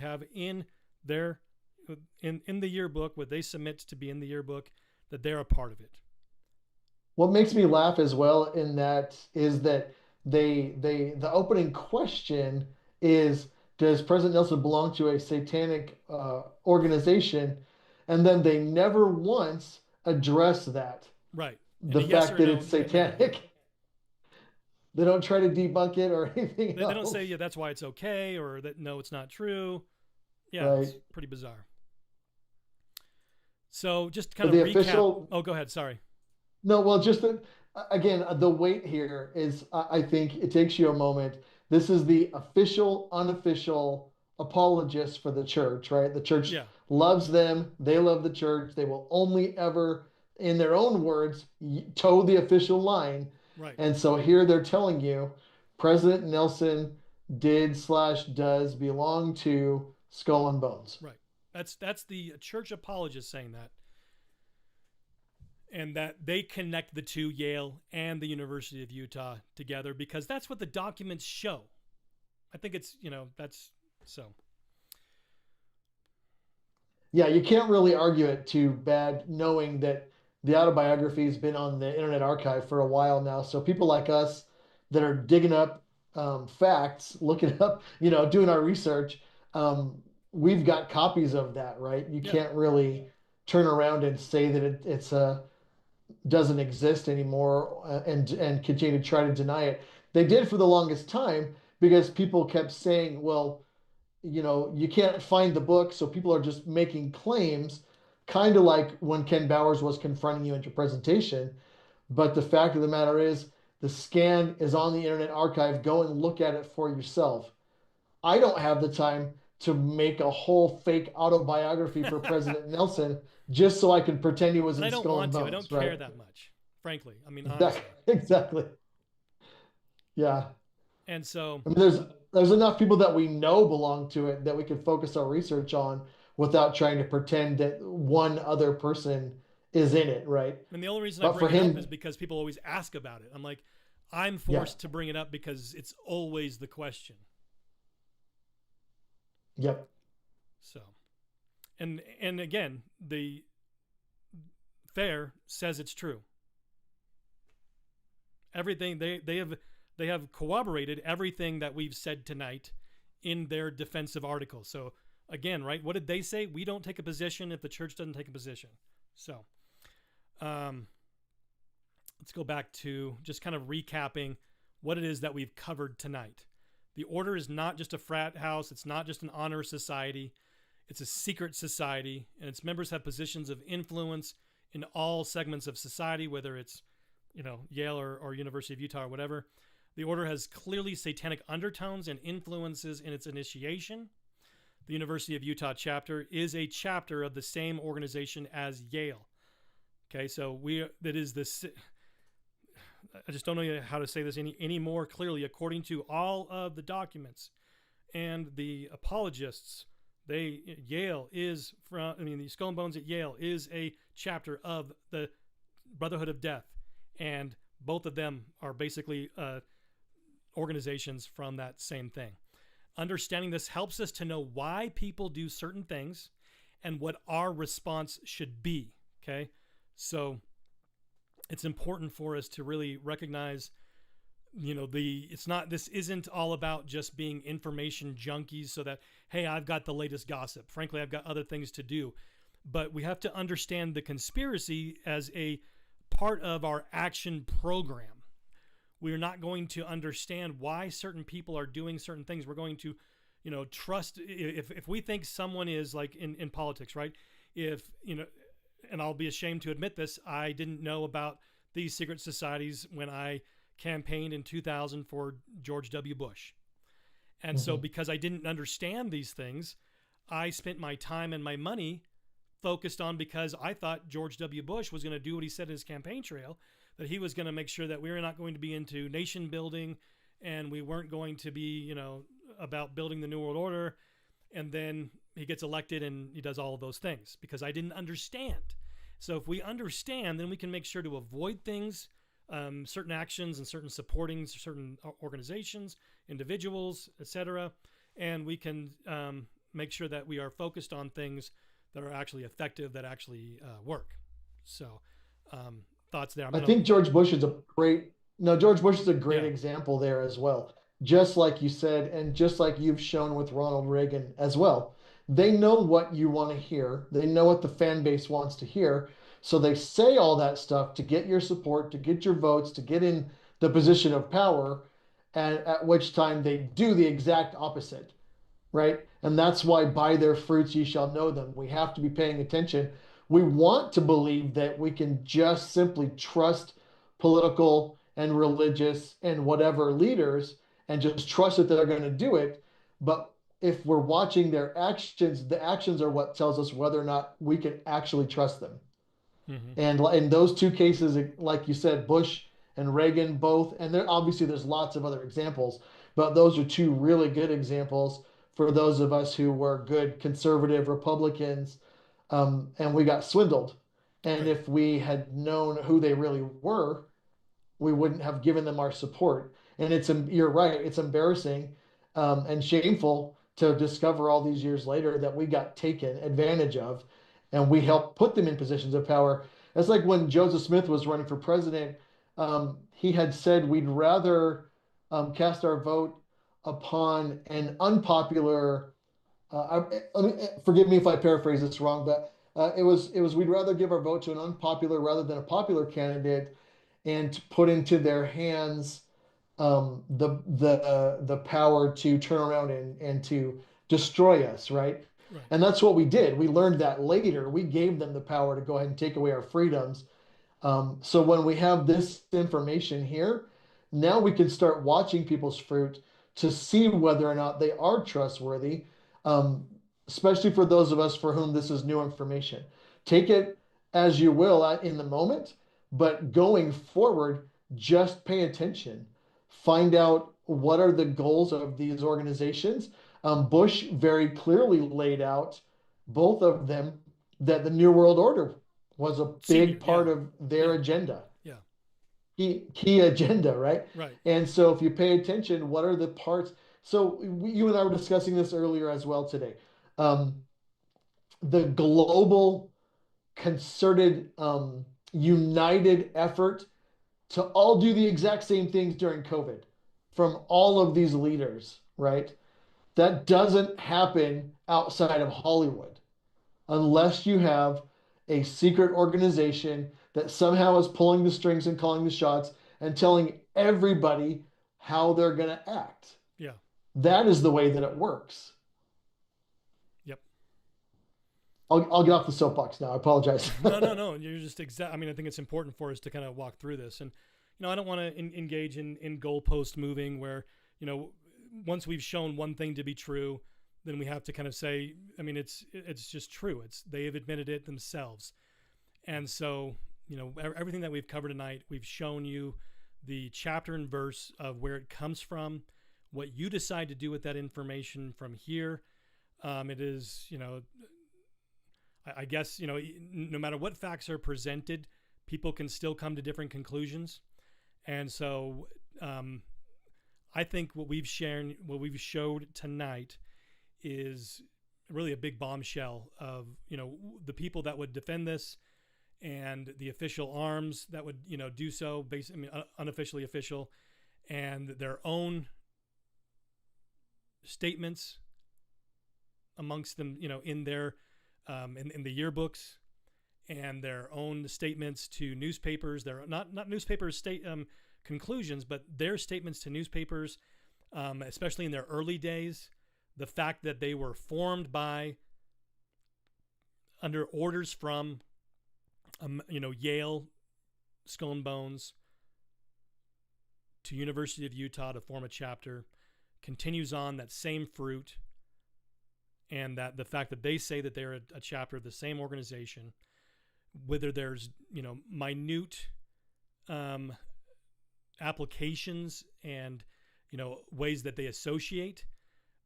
have in their in the yearbook, what they submit to be in the yearbook, that they're a part of it. What makes me laugh as well in that is that the opening question is, does President Nelson belong to a satanic organization? And then they never once address that. Right. The yes fact or that no, it's satanic. They don't try to debunk it or anything They else. don't say, yeah, that's why it's okay, or that, no, it's not true. Yeah, Right. It's pretty bizarre. So just kind But of the recap. official- Oh, go ahead. Sorry. No, well, just again, the weight here is, I think it takes you a moment. This is the official, unofficial apologist for the church, right? The church Yeah. loves them. They love the church. They will only ever, in their own words, toe the official line. Right. And so here they're telling you President Nelson did/does belong to Skull and Bones. Right. That's the church apologist saying that. And that they connect the two, Yale and the University of Utah, together, because that's what the documents show. I think it's, that's so. Yeah, you can't really argue it too bad, knowing that the autobiography has been on the Internet Archive for a while now. So people like us that are digging up facts, looking up, doing our research, we've got copies of that, right? You Yeah. can't really turn around and say that it's doesn't exist anymore and continue to try to deny it. They did for the longest time because people kept saying, well, you can't find the book, so people are just making claims, kind of like when Ken Bowers was confronting you at your presentation. But the fact of the matter is, the scan is on the Internet Archive. Go and look at it for yourself. I don't have the time to make a whole fake autobiography for President Nelson just so I can pretend he was And in I don't Skull want and to. Bones. I don't right? care that much, frankly. I mean, honestly. Exactly. Yeah. And so, I mean, there's enough people that we know belong to it that we can focus our research on without trying to pretend that one other person is in it, right? and the only reason But I bring for it him- up is because people always ask about it. I'm like, I'm forced to bring it up because it's always the question. Yep. So, and again, the fair says it's true. Everything they have corroborated everything that we've said tonight in their defensive article. So again, right? What did they say? We don't take a position if the church doesn't take a position. So, let's go back to just kind of recapping what it is that we've covered tonight. The order is not just a frat house. It's not just an honor society. It's a secret society, and its members have positions of influence in all segments of society, whether it's, Yale or University of Utah or whatever. The order has clearly satanic undertones and influences in its initiation. The University of Utah chapter is a chapter of the same organization as Yale. Okay, so that is this. I just don't know how to say this any more clearly. According to all of the documents and the apologists, Yale is from, the Skull and Bones at Yale is a chapter of the Brotherhood of Death, and both of them are basically organizations from that same thing. Understanding this helps us to know why people do certain things and what our response should be. Okay, so it's important for us to really recognize, this isn't all about just being information junkies so that, hey, I've got the latest gossip. Frankly, I've got other things to do. But we have to understand the conspiracy as a part of our action program. We're not going to understand why certain people are doing certain things. We're going to, trust, if we think someone is like in politics, right? And I'll be ashamed to admit this, I didn't know about these secret societies when I campaigned in 2000 for George W. Bush. And so because I didn't understand these things, I spent my time and my money focused on, because I thought George W. Bush was going to do what he said in his campaign trail, that he was going to make sure that we were not going to be into nation building and we weren't going to be, about building the New World Order. And then he gets elected and he does all of those things because I didn't understand. So if we understand, then we can make sure to avoid things, certain actions and certain supporting certain organizations, individuals, etc. And we can make sure that we are focused on things that are actually effective, that actually work. So thoughts there. I think George Bush is a great Yeah. example there as well. Just like you said, and just like you've shown with Ronald Reagan as well. They know what you want to hear. They know what the fan base wants to hear. So they say all that stuff to get your support, to get your votes, to get in the position of power, and at which time they do the exact opposite, right? And that's why by their fruits ye shall know them. We have to be paying attention. We want to believe that we can just simply trust political and religious and whatever leaders and just trust that they're going to do it. But if we're watching their actions, the actions are what tells us whether or not we can actually trust them. And in those two cases, like you said, Bush and Reagan both, and there's lots of other examples, but those are two really good examples for those of us who were good conservative Republicans, and we got swindled. And Right. if we had known who they really were, we wouldn't have given them our support. And you're right, it's embarrassing and shameful to discover all these years later that we got taken advantage of and we helped put them in positions of power. It's like when Joseph Smith was running for president, he had said we'd rather cast our vote upon an unpopular, forgive me if I paraphrase this wrong, but it was we'd rather give our vote to an unpopular rather than a popular candidate and to put into their hands the power to turn around and to destroy us, right? Right. And that's what we did. We learned that later. We gave them the power to go ahead and take away our freedoms. So when we have this information here, now we can start watching people's fruit to see whether or not they are trustworthy, um, especially for those of us for whom this is new information. Take it as you will in the moment, but going forward, just pay attention. Find out what are the goals of these organizations. Bush very clearly laid out, both of them, that the New World Order was a Senior, big yeah. part of their agenda, Yeah. key agenda, right? Right. And so if you pay attention, what are the parts? So you and I were discussing this earlier as well today. Um, the global concerted, united effort to all do the exact same things during COVID from all of these leaders, right? That doesn't happen outside of Hollywood unless you have a secret organization that somehow is pulling the strings and calling the shots and telling everybody how they're going to act. Yeah. That is the way that it works. Yep. I'll get off the soapbox now. I apologize. No. You're just I mean, I think it's important for us to kind of walk through this. And, I don't want to engage in goalpost moving where, once we've shown one thing to be true, then we have to kind of say, I mean, it's just true. They have admitted it themselves. And so, everything that we've covered tonight, we've shown you the chapter and verse of where it comes from, What you decide to do with that information from here, it is, I guess, no matter what facts are presented, people can still come to different conclusions. And so I think what we've showed tonight is really a big bombshell of, the people that would defend this and the official arms that would, do so, unofficially official, and their own statements amongst them, in their in the yearbooks, and their own statements to newspapers. They're not newspapers state conclusions, but their statements to newspapers, especially in their early days. The fact that they were formed under orders from, Yale, Skull and Bones, to University of Utah to form a chapter, continues on that same fruit, and that the fact that they say that they're a chapter of the same organization, whether there's, minute applications and, ways that they associate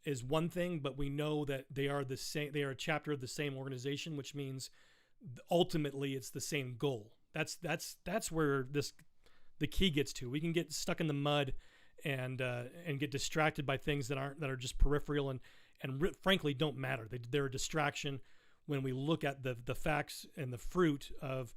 is one thing, but we know that they are the same. They are a chapter of the same organization, which means ultimately it's the same goal. That's where the key gets to. We can get stuck in the mud and get distracted by things that are just peripheral and frankly don't matter. They're a distraction when we look at the facts and the fruit of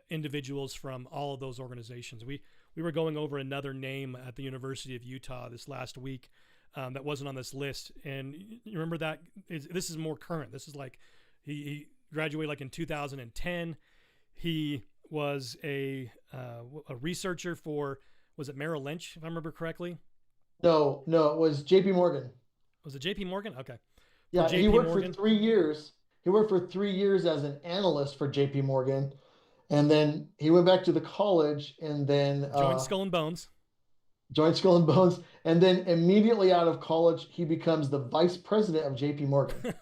individuals from all of those organizations. We were going over another name at the University of Utah this last week that wasn't on this list, and you remember that this is more current. This is like he graduated like in 2010. He was a researcher for, was it Merrill Lynch, if I remember correctly? No, it was JP Morgan. Was it JP Morgan? Okay. Yeah, JP he worked Morgan. for 3 years. He worked for 3 years as an analyst for JP Morgan. And then he went back to the college and then Joined Skull and Bones. Joined Skull and Bones. And then immediately out of college, he becomes the vice president of JP Morgan.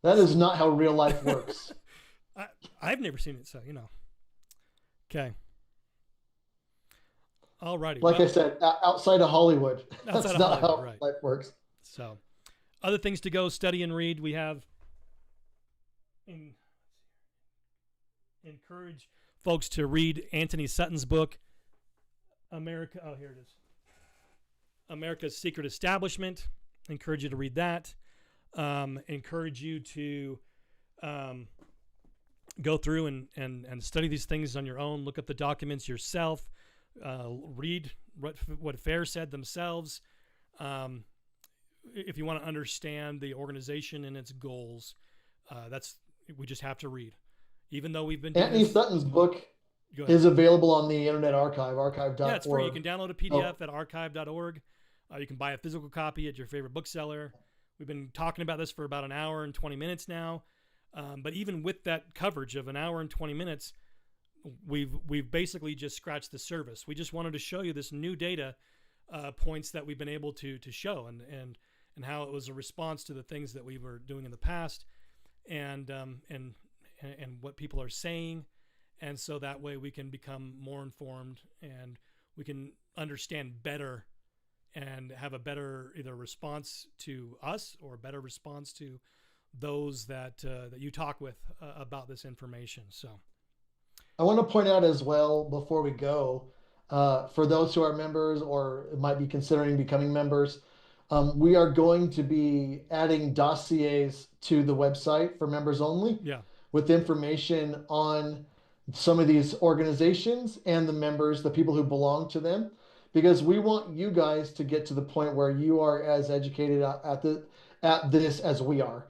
That is not how real life works. I've never seen it, so, Okay. Alrighty. Like I said, outside of Hollywood, that's not how right. life works. So, other things to go study and read. We have encourage folks to read Anthony Sutton's book, America. Oh, here it is. America's Secret Establishment. Encourage you to read that. Encourage you to go through and study these things on your own. Look up the documents yourself. Read what FAIR said themselves. If you want to understand the organization and its goals, we just have to read. Even though we've been Anthony Sutton's book is available on the Internet Archive, archive.org. Yeah, it's free. You can download a PDF at archive.org. You can buy a physical copy at your favorite bookseller. We've been talking about this for about an hour and 20 minutes now. But even with that coverage of an hour and 20 minutes, we've basically just scratched the surface. We just wanted to show you this new data points that we've been able to show and how it was a response to the things that we were doing in the past and what people are saying. And so that way we can become more informed and we can understand better and have a better either response to us or a better response to those that you talk with about this information. So I want to point out as well before we go, for those who are members or might be considering becoming members, we are going to be adding dossiers to the website for members only. Yeah. With information on some of these organizations and the members, the people who belong to them, because we want you guys to get to the point where you are as educated at this as we are.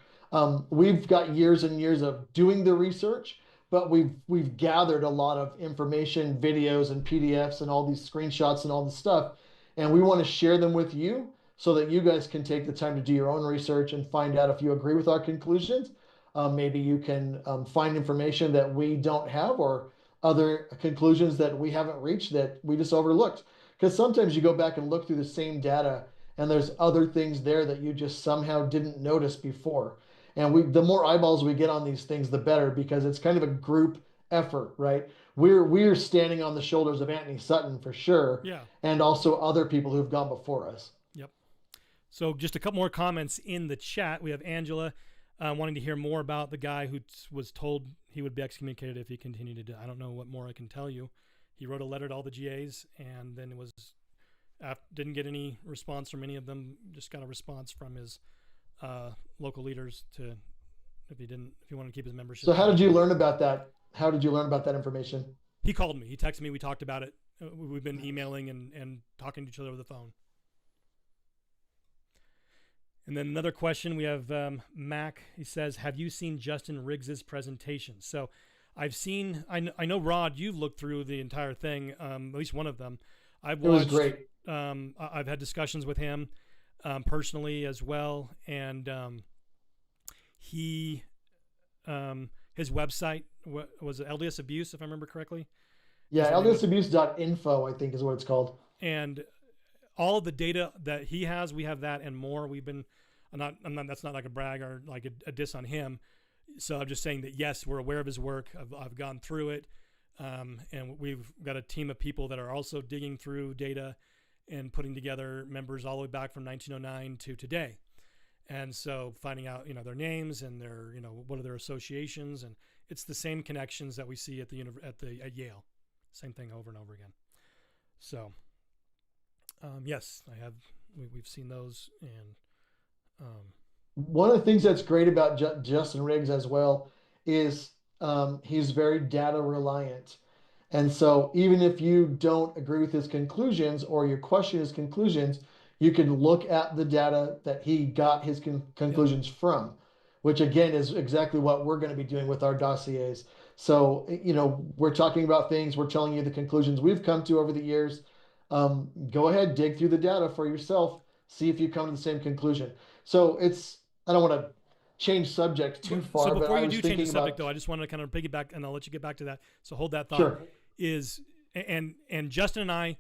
We've got years and years of doing the research, but we've gathered a lot of information, videos and PDFs and all these screenshots and all this stuff, and we want to share them with you so that you guys can take the time to do your own research and find out if you agree with our conclusions. Maybe you can find information that we don't have or other conclusions that we haven't reached that we just overlooked. Because sometimes you go back and look through the same data and there's other things there that you just somehow didn't notice before. And the more eyeballs we get on these things, the better, because it's kind of a group effort, right? We're standing on the shoulders of Anthony Sutton for sure, Yeah. and also other people who've gone before us. Yep. So just a couple more comments in the chat. We have Angela wanting to hear more about the guy who was told he would be excommunicated if he continued to do. I don't know what more I can tell you. He wrote a letter to all the GAs, and then didn't get any response from any of them. Just got a response from his local leaders to if he wanted to keep his membership. So how did you learn about that? How did you learn about that information? He called me. He texted me. We talked about it. We've been emailing and talking to each other over the phone. And then another question, we have Mac. He says, have you seen Justin Riggs's presentation? So I've seen, I know, Rod, you've looked through the entire thing, at least one of them. It was great. I've had discussions with him personally as well. And his website was LDS Abuse, if I remember correctly. Yeah, ldsabuse.info, I think is what it's called. And all of the data that he has, we have that and more. That's not like a brag or like a diss on him. So I'm just saying that, yes, we're aware of his work. I've gone through it. And we've got a team of people that are also digging through data and putting together members all the way back from 1909 to today. And so finding out, their names and their, what are their associations, and it's the same connections that we see at Yale. Same thing over and over again. So, yes, we've seen those. And one of the things that's great about Justin Riggs as well is he's very data reliant. And so even if you don't agree with his conclusions or you question his conclusions, you can look at the data that he got his conclusions from, which again is exactly what we're going to be doing with our dossiers. So, we're talking about things, we're telling you the conclusions we've come to over the years. Go ahead, dig through the data for yourself, see if you come to the same conclusion. So I don't want to change subject too far. So before but you do change the subject, though, I just want to kind of piggyback, and I'll let you get back to that. So hold that thought. Sure. And Justin and I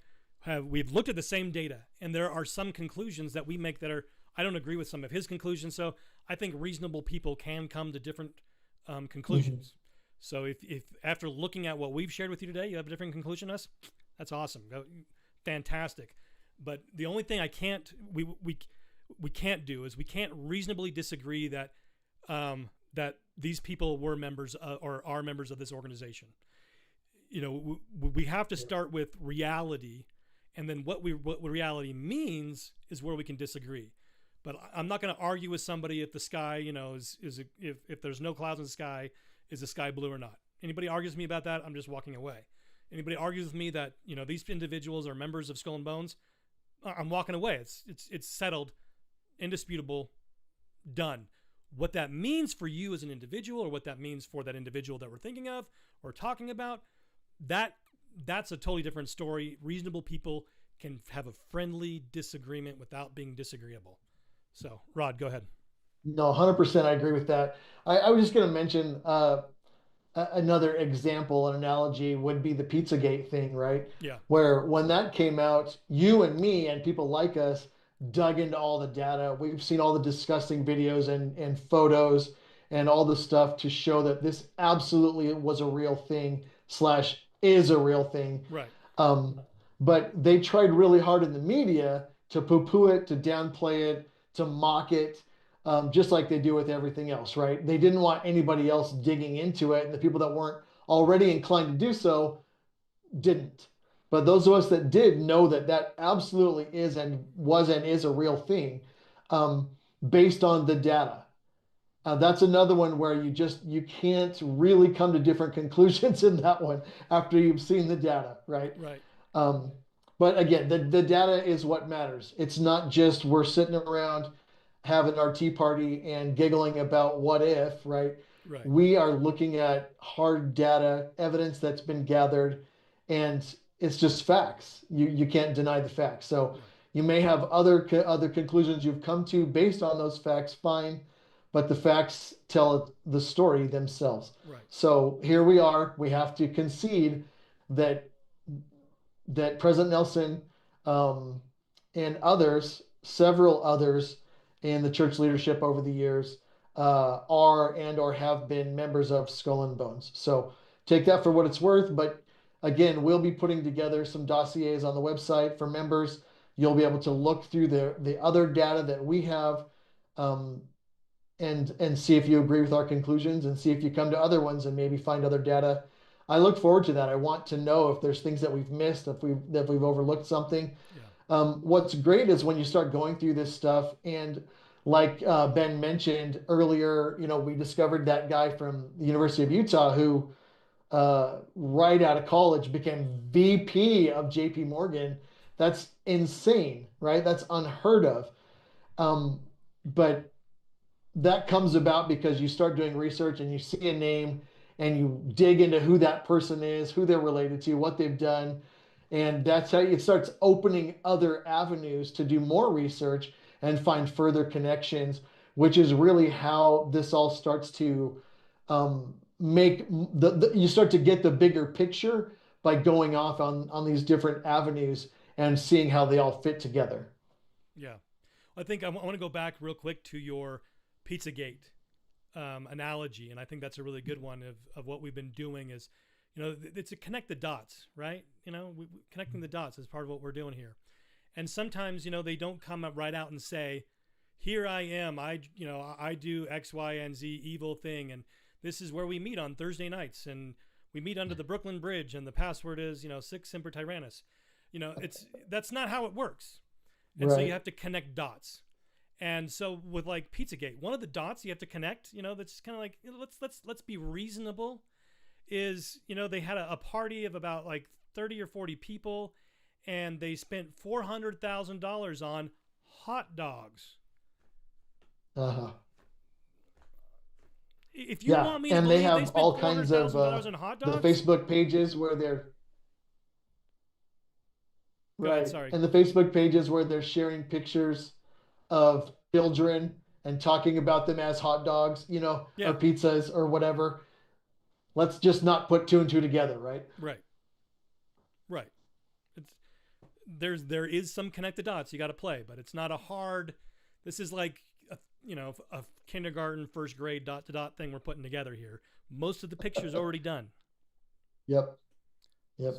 we've looked at the same data, and there are some conclusions that we make that I don't agree with some of his conclusions. So I think reasonable people can come to different conclusions. Mm-hmm. So if after looking at what we've shared with you today, you have a different conclusion than us, that's awesome. Fantastic. But the only thing we can't do is we can't reasonably disagree that that these people were members or are members of this organization. We have to start with reality, and then what reality means is where we can disagree. But I'm not going to argue with somebody if the sky, if there's no clouds in the sky, is the sky blue or not? Anybody argues with me about that, I'm just walking away. Anybody argues with me that these individuals are members of Skull and Bones, I'm walking away. It's settled, indisputable, done. What that means for you as an individual, or what that means for that individual that we're thinking of or talking about, that's a totally different story. Reasonable people can have a friendly disagreement without being disagreeable. So, Rod, go ahead. No, 100%. I agree with that. I was just going to mention another example, an analogy would be the Pizzagate thing, right? Yeah. Where when that came out, you and me and people like us dug into all the data. We've seen all the disgusting videos and photos and all the stuff to show that this absolutely was a real thing / is a real thing. Right. But they tried really hard in the media to poo-poo it, to downplay it, to mock it, just like they do with everything else, right? They didn't want anybody else digging into it, and the people that weren't already inclined to do so didn't. But those of us that did know that absolutely is and was and is a real thing, based on the data. That's another one where you can't really come to different conclusions in that one after you've seen the data, right? Right. But again, the data is what matters. It's not just we're sitting around having our tea party and giggling about what if, right? Right. We are looking at hard data, evidence that's been gathered, and it's just facts. You can't deny the facts. So you may have other conclusions you've come to based on those facts, fine, but the facts tell the story themselves. Right. So here we are. We have to concede that President Nelson and others, several others in the church leadership over the years, are and or have been members of Skull and Bones. So take that for what it's worth. But again, we'll be putting together some dossiers on the website for members. You'll be able to look through the other data that we have, um, and see if you agree with our conclusions, and see if you come to other ones and maybe find other data. I look forward to that. I want to know if there's things that we've missed, if we've overlooked something. Yeah. What's great is when you start going through this stuff, and like Ben mentioned earlier, we discovered that guy from the University of Utah who right out of college became VP of JP Morgan. That's insane, right? That's unheard of. Um, but that comes about because you start doing research and you see a name and you dig into who that person is, who they're related to, what they've done. And that's how it starts opening other avenues to do more research and find further connections, which is really how this all starts to make you start to get the bigger picture by going off on these different avenues and seeing how they all fit together. Yeah. I think I want to go back real quick to your Pizzagate analogy, and I think that's a really good one of what we've been doing is, it's to connect the dots, right? Connecting the dots is part of what we're doing here. And sometimes, they don't come up right out and say, here I am, I do X, Y, and Z evil thing, and this is where we meet on Thursday nights, and we meet under the Brooklyn Bridge, and the password is, Sic Semper Tyrannis. That's not how it works. And so you have to connect dots. And so with like Pizzagate, one of the dots you have to connect, that's kind of like, let's be reasonable, is, they had a party of about like 30 or 40 people, and they spent $400,000 on hot dogs. Uh-huh. If you want me to believe they have spent all kinds of $400,000 on hot dogs, the Facebook pages where they're Go ahead, sorry. and the Facebook pages where they're sharing pictures of children and talking about them as hot dogs, or pizzas or whatever. Let's just not put two and two together, right? Right. There is some connect the dots you got to play, but it's not a hard. This is like a kindergarten, first grade dot to dot thing we're putting together here. Most of the pictures already done. Yep. So.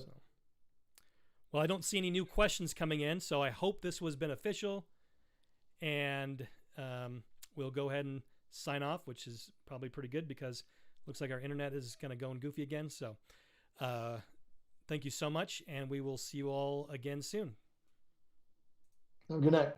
Well, I don't see any new questions coming in, so I hope this was beneficial. And we'll go ahead and sign off, which is probably pretty good because it looks like our internet is kind of going goofy again. So thank you so much, and we will see you all again soon. Have a good night.